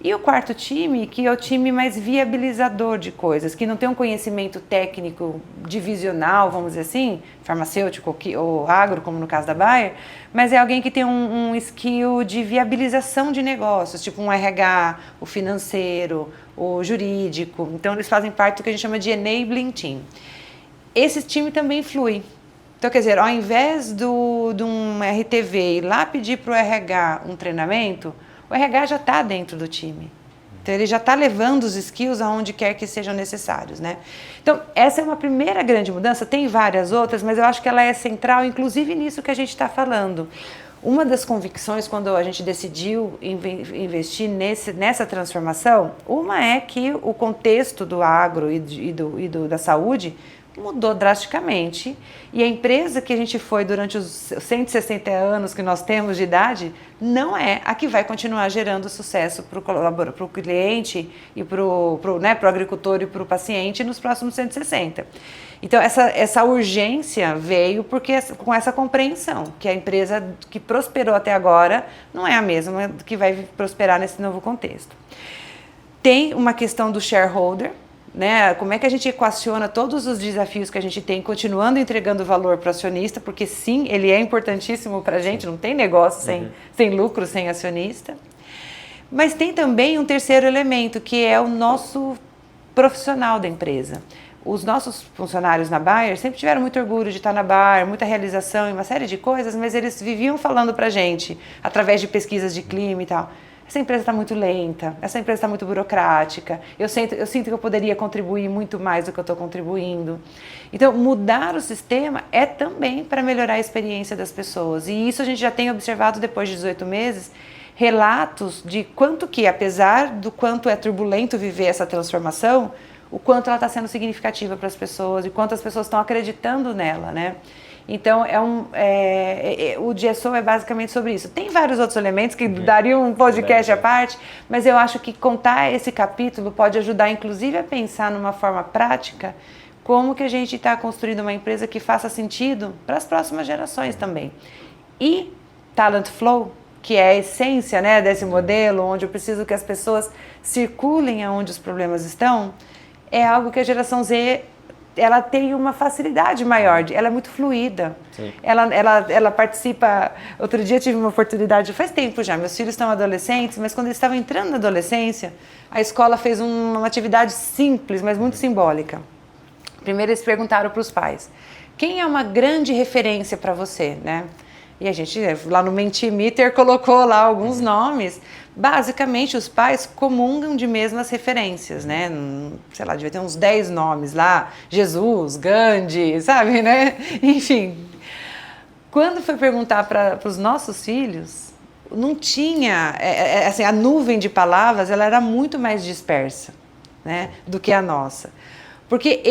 E o quarto time, que é o time mais viabilizador de coisas, que não tem um conhecimento técnico divisional, vamos dizer assim, farmacêutico ou agro, como no caso da Bayer, mas é alguém que tem um skill de viabilização de negócios, tipo um RH, o financeiro, o jurídico. Então, eles fazem parte do que a gente chama de enabling team. Esse time também flui. Então, quer dizer, ao invés de um RTV ir lá pedir para o RH um treinamento, o RH já está dentro do time. Então, ele já está levando os skills aonde quer que sejam necessários, né? Então, essa é uma primeira grande mudança. Tem várias outras, mas eu acho que ela é central, inclusive nisso que a gente está falando. Uma das convicções, quando a gente decidiu investir nessa transformação, uma é que o contexto do agro da saúde mudou drasticamente e a empresa que a gente foi durante os 160 anos que nós temos de idade não é a que vai continuar gerando sucesso para o cliente e para o agricultor e para o paciente nos próximos 160. Então essa urgência veio com essa compreensão que a empresa que prosperou até agora não é a mesma que vai prosperar nesse novo contexto. Tem uma questão do shareholder, né? Como é que a gente equaciona todos os desafios que a gente tem, continuando entregando valor para o acionista, porque sim, ele é importantíssimo para a gente, não tem negócio sem lucro, sem acionista. Mas tem também um terceiro elemento, que é o nosso profissional da empresa. os nossos funcionários na Bayer sempre tiveram muito orgulho de estar na Bayer, muita realização e uma série de coisas, mas eles viviam falando pra gente, através de pesquisas de clima e tal, essa empresa está muito lenta, essa empresa está muito burocrática, eu sinto que eu poderia contribuir muito mais do que eu estou contribuindo. Então, mudar o sistema é também para melhorar a experiência das pessoas, e isso a gente já tem observado depois de 18 meses, relatos de quanto que, apesar do quanto é turbulento viver essa transformação, o quanto ela está sendo significativa para as pessoas e quanto as pessoas estão acreditando nela, né? Então, o GSO é basicamente sobre isso. Tem vários outros elementos que dariam um podcast à parte, mas eu acho que contar esse capítulo pode ajudar, inclusive, a pensar numa forma prática como que a gente está construindo uma empresa que faça sentido para as próximas gerações também. E Talent Flow, que é a essência, né, desse modelo, onde eu preciso que as pessoas circulem aonde os problemas estão, é algo que a geração Z ela tem uma facilidade maior, ela é muito fluida. Ela participa. Outro dia tive uma oportunidade, faz tempo já, meus filhos estão adolescentes, mas quando eles estavam entrando na adolescência, a escola fez uma atividade simples, mas muito simbólica. Primeiro eles perguntaram para os pais, quem é uma grande referência para você, né? E a gente, lá no Mentimeter, colocou lá alguns nomes. Basicamente, os pais comungam de mesmas referências, né? Sei lá, devia ter uns 10 nomes lá. Jesus, Gandhi, sabe, né? Enfim. Quando foi perguntar para os nossos filhos, não tinha... assim, a nuvem de palavras, ela era muito mais dispersa, né, do que a nossa. Porque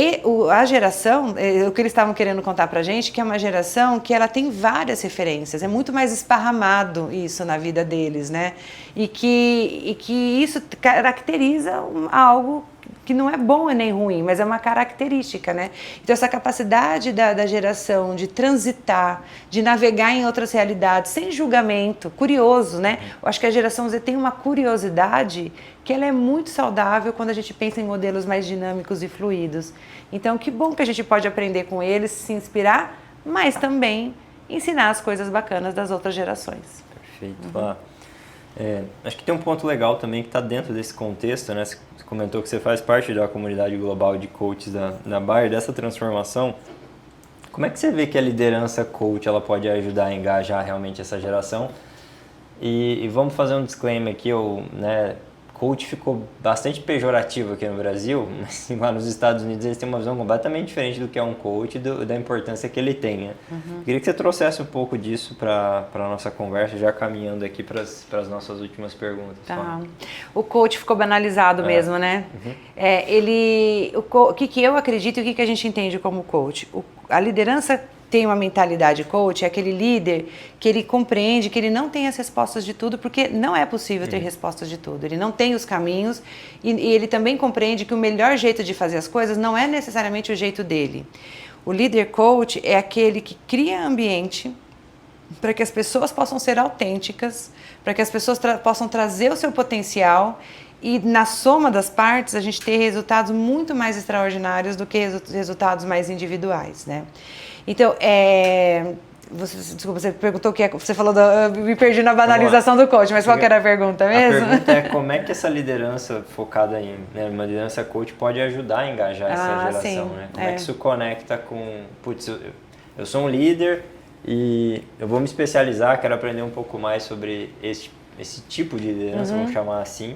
a geração, o que eles estavam querendo contar pra gente, que é uma geração que ela tem várias referências, é muito mais esparramado isso na vida deles, né? E que isso caracteriza algo que não é bom e nem ruim, mas é uma característica, né? Então essa capacidade da geração de transitar, de navegar em outras realidades, sem julgamento, curioso, né? Eu acho que a geração Z tem uma curiosidade que ela é muito saudável quando a gente pensa em modelos mais dinâmicos e fluidos. Então que bom que a gente pode aprender com eles, se inspirar, mas também ensinar as coisas bacanas das outras gerações. Perfeito. Acho que tem um ponto legal também que está dentro desse contexto, né? Você comentou que você faz parte da comunidade global de coaches da Bayer, dessa transformação. Como é que você vê que a liderança coach ela pode ajudar a engajar realmente essa geração? E vamos fazer um disclaimer aqui, né? Coach ficou bastante pejorativo aqui no Brasil, mas lá nos Estados Unidos eles têm uma visão completamente diferente do que é um coach e da importância que ele tem, né? Queria que você trouxesse um pouco disso para a nossa conversa, já caminhando aqui para as nossas últimas perguntas. Tá. O coach ficou banalizado mesmo, né? O que eu acredito e o que a gente entende como coach? A liderança tem uma mentalidade coach, é aquele líder que ele compreende que ele não tem as respostas de tudo, porque não é possível ter respostas de tudo. Ele não tem os caminhos e ele também compreende que o melhor jeito de fazer as coisas não é necessariamente o jeito dele. O líder coach é aquele que cria ambiente para que as pessoas possam ser autênticas, para que as pessoas possam trazer o seu potencial e na soma das partes a gente ter resultados muito mais extraordinários do que resultados mais individuais, né? Então, você perguntou o que é, você falou, me perdi na banalização do coach, mas qual que era a pergunta mesmo? A pergunta é como é que essa liderança focada em uma liderança coach pode ajudar a engajar essa geração, né? Como é que isso conecta com, putz, eu sou um líder e eu vou me especializar, quero aprender um pouco mais sobre esse tipo de liderança, vamos chamar assim,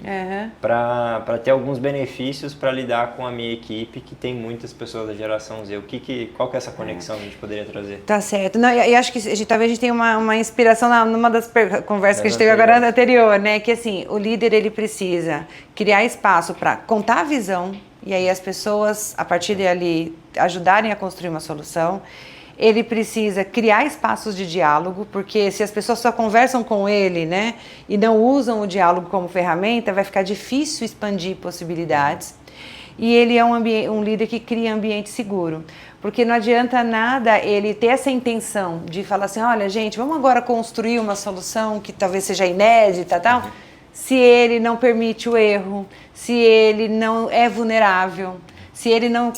para ter alguns benefícios para lidar com a minha equipe, que tem muitas pessoas da geração Z. Qual que é essa conexão que a gente poderia trazer? Tá certo. Não, e acho que talvez a gente tenha uma inspiração numa das conversas que a gente teve agora anterior, né? Que assim, o líder ele precisa criar espaço para contar a visão, e aí as pessoas, a partir dali, ajudarem a construir uma solução. Ele precisa criar espaços de diálogo, porque se as pessoas só conversam com ele, né, e não usam o diálogo como ferramenta, vai ficar difícil expandir possibilidades. E ele é um líder que cria ambiente seguro, porque não adianta nada ele ter essa intenção de falar assim, olha gente, vamos agora construir uma solução que talvez seja inédita, tal, se ele não permite o erro, se ele não é vulnerável, se ele não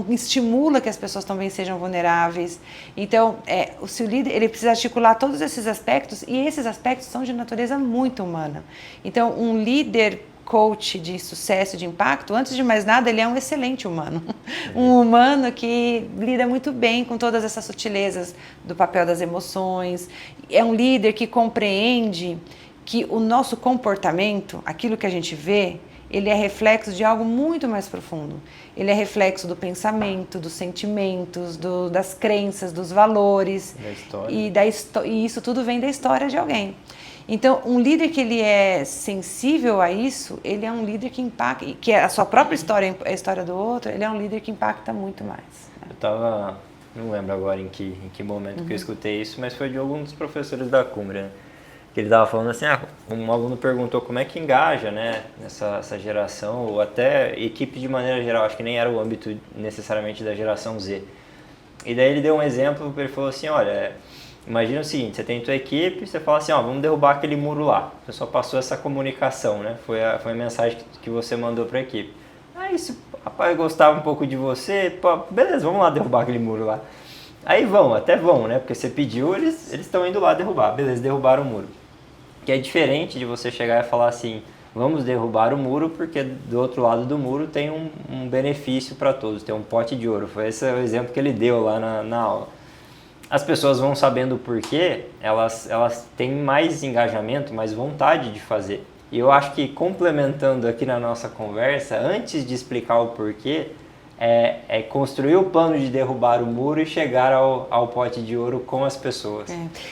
estimula que as pessoas também sejam vulneráveis. Então, se o líder ele precisa articular todos esses aspectos, e esses aspectos são de natureza muito humana. Então, um líder coach de sucesso, de impacto, antes de mais nada, ele é um excelente humano. Um humano que lida muito bem com todas essas sutilezas do papel das emoções. É um líder que compreende que o nosso comportamento, aquilo que a gente vê, ele é reflexo de algo muito mais profundo. Ele é reflexo do pensamento, dos sentimentos, das crenças, dos valores. Da história. E isso tudo vem da história de alguém. Então, um líder que ele é sensível a isso, ele é um líder que impacta, que a sua própria história é a história do outro, ele é um líder que impacta muito mais. Não lembro agora em que momento que eu escutei isso, mas foi de algum dos professores da Cumbria, né? Que ele estava falando assim, um aluno perguntou como é que engaja, né, essa geração, ou até equipe de maneira geral, acho que nem era o âmbito necessariamente da geração Z. E daí ele deu um exemplo, ele falou assim, olha, imagina o seguinte, você tem tua equipe, você fala assim, vamos derrubar aquele muro lá. Você só passou essa comunicação, né, foi a mensagem que você mandou para a equipe. Aí se o rapaz gostava um pouco de você, pô, beleza, vamos lá derrubar aquele muro lá. Aí até vão, né, porque você pediu, eles estão indo lá derrubar, beleza, derrubaram o muro. Que é diferente de você chegar e falar assim, vamos derrubar o muro porque do outro lado do muro tem um benefício para todos, tem um pote de ouro. Foi esse o exemplo que ele deu lá na aula. As pessoas vão sabendo o porquê, elas têm mais engajamento, mais vontade de fazer. E eu acho que complementando aqui na nossa conversa, antes de explicar o porquê, é construir o plano de derrubar o muro e chegar ao pote de ouro com as pessoas.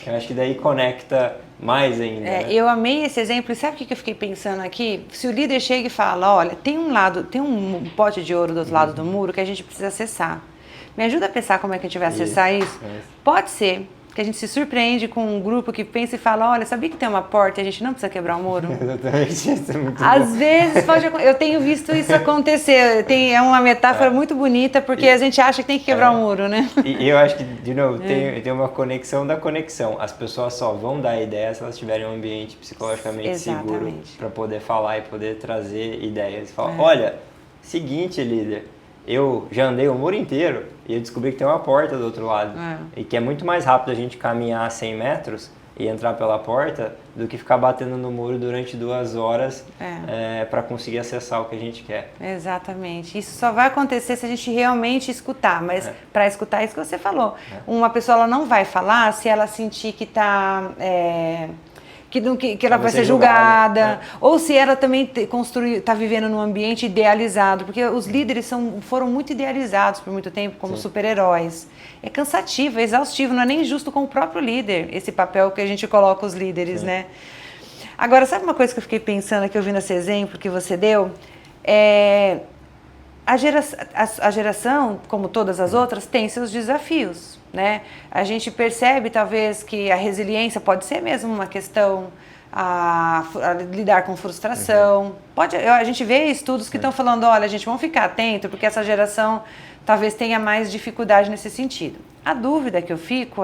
Eu acho que daí conecta mais ainda. Né? Eu amei esse exemplo. E sabe o que eu fiquei pensando aqui? Se o líder chega e fala, olha, tem um pote de ouro do outro lado do muro que a gente precisa acessar. Me ajuda a pensar como é que a gente vai acessar isso? Pode ser que a gente se surpreende com um grupo que pensa e fala, olha, sabia que tem uma porta e a gente não precisa quebrar o muro? Exatamente, isso é muito Às bom. vezes, eu tenho visto isso acontecer. É uma metáfora muito bonita, porque a gente acha que tem que quebrar o muro, né? E eu acho que, de novo, tem uma conexão da conexão. As pessoas só vão dar ideia se elas tiverem um ambiente psicologicamente seguro para poder falar e poder trazer ideias. Falar, olha, seguinte, líder, eu já andei o muro inteiro e eu descobri que tem uma porta do outro lado. E que é muito mais rápido a gente caminhar 100 metros e entrar pela porta do que ficar batendo no muro durante 2 horas para conseguir acessar o que a gente quer. Exatamente. Isso só vai acontecer se a gente realmente escutar. Mas para escutar é isso que você falou. Uma pessoa ela não vai falar se ela sentir que está... Que ela vai ser julgada, ou se ela também está vivendo num ambiente idealizado, porque os líderes foram muito idealizados por muito tempo como super-heróis. É cansativo, é exaustivo, não é nem justo com o próprio líder, esse papel que a gente coloca os líderes, né? Agora, sabe uma coisa que eu fiquei pensando aqui, ouvindo esse exemplo que você deu? A geração, como todas as outras, tem seus desafios, né? A gente percebe, talvez, que a resiliência pode ser mesmo uma questão a lidar com frustração. A gente vê estudos que estão falando, olha, gente, vamos ficar atento, porque essa geração talvez tenha mais dificuldade nesse sentido. A dúvida que eu fico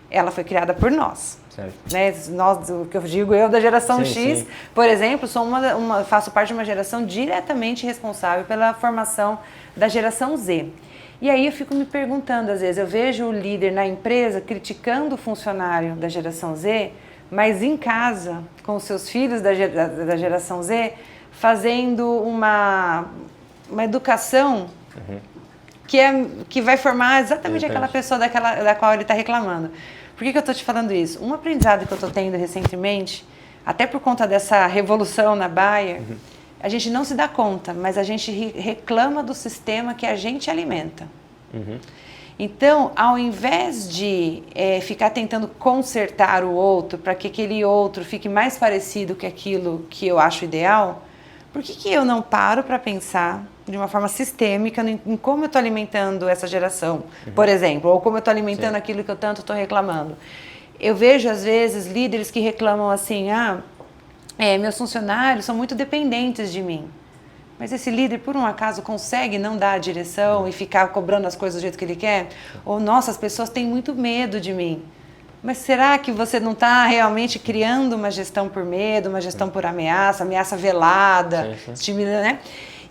ela foi criada por nós. Né? Nós, o que eu digo, eu da geração X, por exemplo, faço parte de uma geração diretamente responsável pela formação da geração Z. E aí eu fico me perguntando, às vezes, eu vejo o líder na empresa criticando o funcionário da geração Z, mas em casa, com os seus filhos da geração Z, fazendo uma educação que vai formar exatamente aquela pessoa da qual ele está reclamando. Por que eu estou te falando isso? Um aprendizado que eu estou tendo recentemente, até por conta dessa revolução na Bayer, a gente não se dá conta, mas a gente reclama do sistema que a gente alimenta. Então, ao invés de ficar tentando consertar o outro para que aquele outro fique mais parecido com aquilo que eu acho ideal, por que eu não paro para pensar de uma forma sistêmica em como eu estou alimentando essa geração, por exemplo, ou como eu estou alimentando aquilo que eu tanto estou reclamando? Eu vejo, às vezes, líderes que reclamam assim, meus funcionários são muito dependentes de mim. Mas esse líder, por um acaso, consegue não dar a direção e ficar cobrando as coisas do jeito que ele quer? Ou, nossa, as pessoas têm muito medo de mim. Mas será que você não está realmente criando uma gestão por medo, uma gestão por ameaça velada, estimulando, né?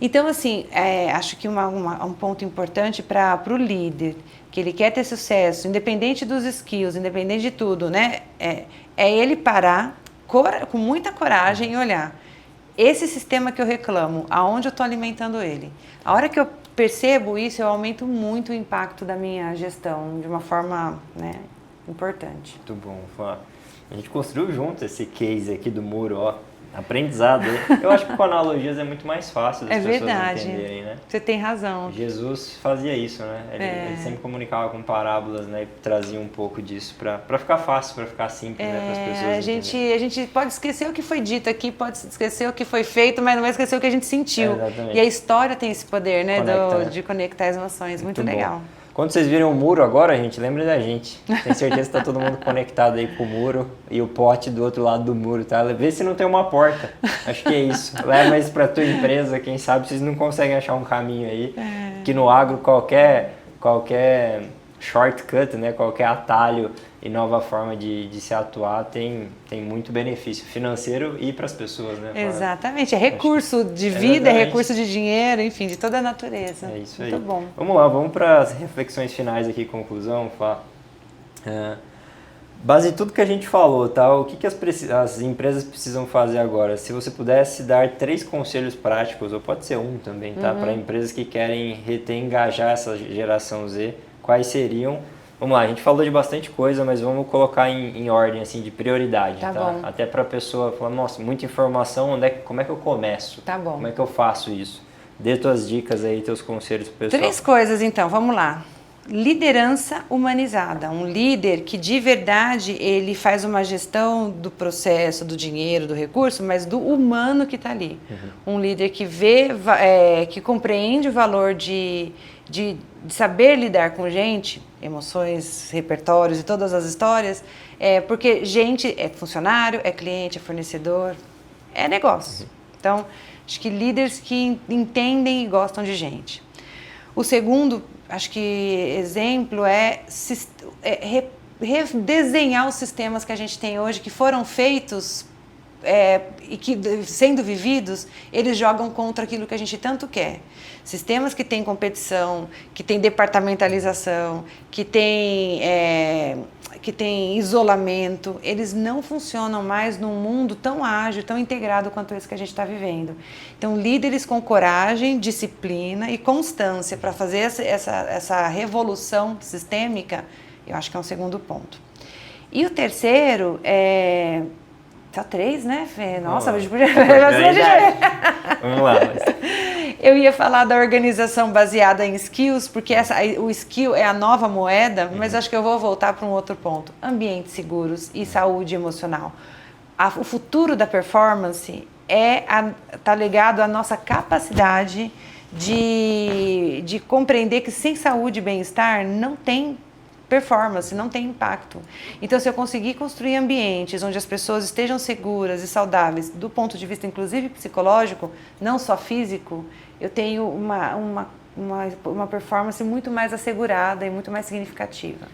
Então, assim, acho que um ponto importante para o líder, que ele quer ter sucesso, independente dos skills, independente de tudo, né? É ele parar com muita coragem e olhar. esse sistema que eu reclamo, aonde eu estou alimentando ele? A hora que eu percebo isso, eu aumento muito o impacto da minha gestão de uma forma, né, importante. Muito bom, Flá. A gente construiu junto esse case aqui do muro, ó. Aprendizado. Eu acho que com analogias é muito mais fácil das pessoas entenderem, né? Você tem razão. Jesus fazia isso, né? Ele sempre comunicava com parábolas, né? E trazia um pouco disso para ficar fácil, para ficar simples, né? Para as pessoas entenderem. A gente pode esquecer o que foi dito aqui, pode esquecer o que foi feito, mas não vai esquecer o que a gente sentiu. Exatamente. E a história tem esse poder, né? Conecta, De conectar as emoções. Muito legal. Quando vocês virem o muro agora, gente, lembrem da gente. Tenho certeza que está todo mundo conectado aí com o muro e o pote do outro lado do muro, tá? Vê se não tem uma porta. Acho que é isso. Leva isso para tua empresa, quem sabe vocês não conseguem achar um caminho aí. Que no agro qualquer shortcut, né? Qualquer atalho e nova forma de se atuar tem muito benefício financeiro e para as pessoas, né? Exatamente, é recurso de vida, é recurso de dinheiro, enfim, de toda a natureza. É isso aí. Muito bom. Vamos lá, vamos para as reflexões finais aqui, conclusão, Fá. Base em tudo que a gente falou, tá? O que as empresas precisam fazer agora? Se você pudesse dar 3 conselhos práticos, ou pode ser um também, tá? Para empresas que querem reter e engajar essa geração Z, quais seriam? Vamos lá, a gente falou de bastante coisa, mas vamos colocar em ordem, assim, de prioridade, tá? Bom. Até para a pessoa falar, nossa, muita informação, como é que eu começo? Tá bom. Como é que eu faço isso? Dê tuas dicas aí, teus conselhos pro pessoal. 3 coisas, então, vamos lá. Liderança humanizada, um líder que de verdade ele faz uma gestão do processo, do dinheiro, do recurso, mas do humano que está ali. Um líder que vê, que compreende o valor de saber lidar com gente, emoções, repertórios e todas as histórias, porque gente é funcionário, é cliente, é fornecedor, é negócio. Então, acho que líderes que entendem e gostam de gente. O segundo, acho que exemplo redesenhar os sistemas que a gente tem hoje, que foram feitos e que, sendo vividos, eles jogam contra aquilo que a gente tanto quer. Sistemas que têm competição, que têm departamentalização, que têm isolamento, eles não funcionam mais num mundo tão ágil, tão integrado quanto esse que a gente está vivendo. Então, líderes com coragem, disciplina e constância para fazer essa revolução sistêmica, eu acho que é um segundo ponto. E o terceiro é... Só 3, né, Fê? Nossa, hoje podia... Vamos lá. Eu ia falar da organização baseada em skills, porque o skill é a nova moeda, mas acho que eu vou voltar para um outro ponto. Ambientes seguros e saúde emocional. O futuro da performance está ligado à nossa capacidade de compreender que sem saúde e bem-estar não tem performance, não tem impacto. Então, se eu conseguir construir ambientes onde as pessoas estejam seguras e saudáveis, do ponto de vista inclusive psicológico, não só físico, eu tenho uma performance muito mais assegurada e muito mais significativa.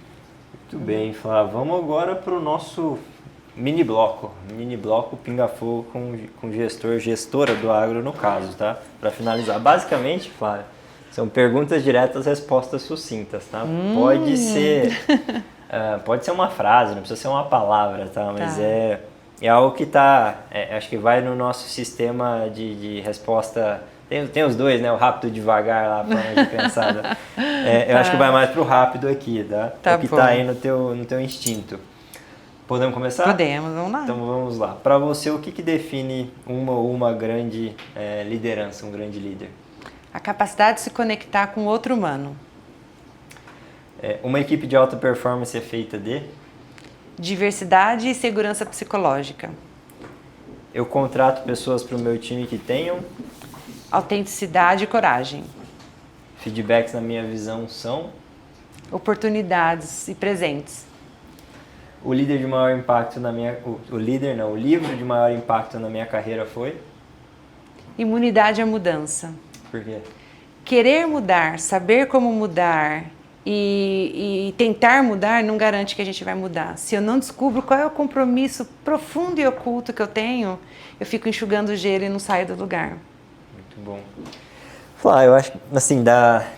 Muito bem, Flávia. Vamos agora para o nosso mini bloco Pinga Fogo com gestora do agro no caso, tá? Para finalizar. Basicamente, Flávia, são perguntas diretas, respostas sucintas, tá? Pode ser uma frase, não precisa ser uma palavra, tá? Mas é algo que acho que vai no nosso sistema de resposta. Tem os dois, né? O rápido e devagar lá, a forma de pensar. Né? Eu acho que vai mais pro rápido aqui, tá? O que tá aí no teu instinto. Podemos começar? Podemos, vamos lá. Então vamos lá. Para você, o que define uma grande liderança, um grande líder? A capacidade de se conectar com outro humano. Uma equipe de alta performance é feita de? Diversidade e segurança psicológica. Eu contrato pessoas para o meu time que tenham? Autenticidade e coragem. Feedbacks, na minha visão, são? Oportunidades e presentes. O livro de maior impacto na minha carreira foi? Imunidade à mudança. Por quê? Querer mudar, saber como mudar e tentar mudar não garante que a gente vai mudar. Se eu não descubro qual é o compromisso profundo e oculto que eu tenho, eu fico enxugando gelo e não saio do lugar. Muito bom. Flá, eu acho, assim,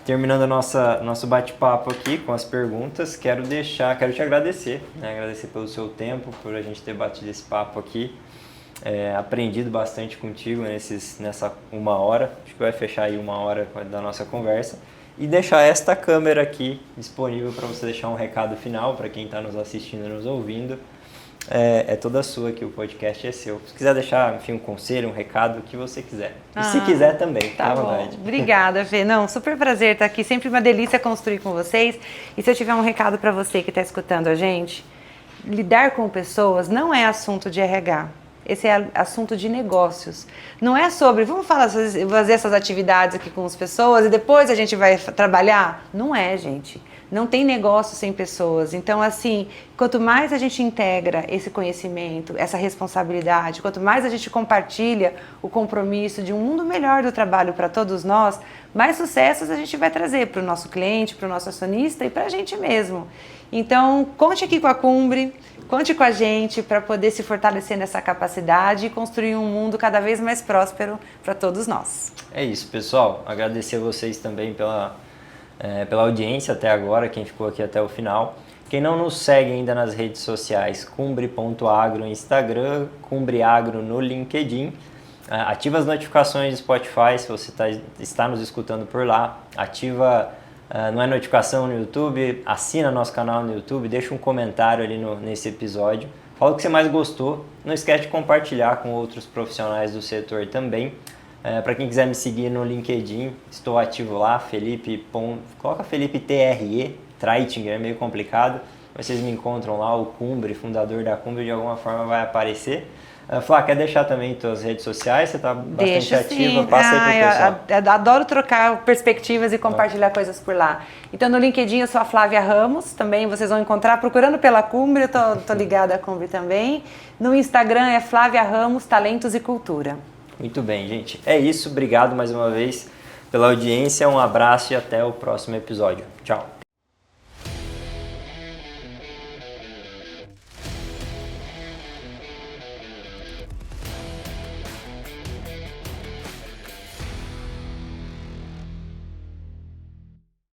terminando nosso bate-papo aqui com as perguntas, quero te agradecer, né? Agradecer pelo seu tempo, por a gente ter batido esse papo aqui. aprendido bastante contigo nessa 1 hora. Acho que vai fechar aí 1 hora da nossa conversa. E deixar esta câmera aqui disponível para você deixar um recado final para quem está nos assistindo e nos ouvindo. É toda sua aqui, o podcast é seu. Se quiser deixar, enfim, um conselho, um recado, o que você quiser. E se quiser também, tá à vontade. Obrigada, Fê. Não, super prazer estar aqui. Sempre uma delícia construir com vocês. E se eu tiver um recado para você que está escutando a gente, lidar com pessoas não é assunto de RH. Esse é assunto de negócios. Não é sobre, vamos fazer essas atividades aqui com as pessoas e depois a gente vai trabalhar? Não é, gente. Não tem negócio sem pessoas. Então, assim, quanto mais a gente integra esse conhecimento, essa responsabilidade, quanto mais a gente compartilha o compromisso de um mundo melhor do trabalho para todos nós, mais sucessos a gente vai trazer para o nosso cliente, para o nosso acionista e para a gente mesmo. Então, conte aqui com a Cumbre, conte com a gente para poder se fortalecer nessa capacidade e construir um mundo cada vez mais próspero para todos nós. É isso, pessoal. Agradecer a vocês também pela audiência até agora, quem ficou aqui até o final. Quem não nos segue ainda nas redes sociais, cumbre.agro no Instagram, cumbreagro no LinkedIn. Ativa as notificações do Spotify se você está nos escutando por lá. Ativa não é notificação no YouTube, assina nosso canal no YouTube, deixa um comentário ali nesse episódio. Fala o que você mais gostou. Não esquece de compartilhar com outros profissionais do setor também. Para quem quiser me seguir no LinkedIn, estou ativo lá, coloca Felipe TRE, Treitinger, é meio complicado. Vocês me encontram lá, o Cumbre, fundador da Cumbre, de alguma forma vai aparecer. Flá, quer deixar também suas redes sociais? Você está bastante ativa, sim. Passa aí para o pessoal. Eu adoro trocar perspectivas e compartilhar coisas por lá. Então, no LinkedIn eu sou a Flávia Ramos, também vocês vão encontrar, procurando pela Cumbre, eu tô ligada à Cumbre também. No Instagram é Flávia Ramos, Talentos e Cultura. Muito bem, gente. É isso. Obrigado mais uma vez pela audiência. Um abraço e até o próximo episódio. Tchau.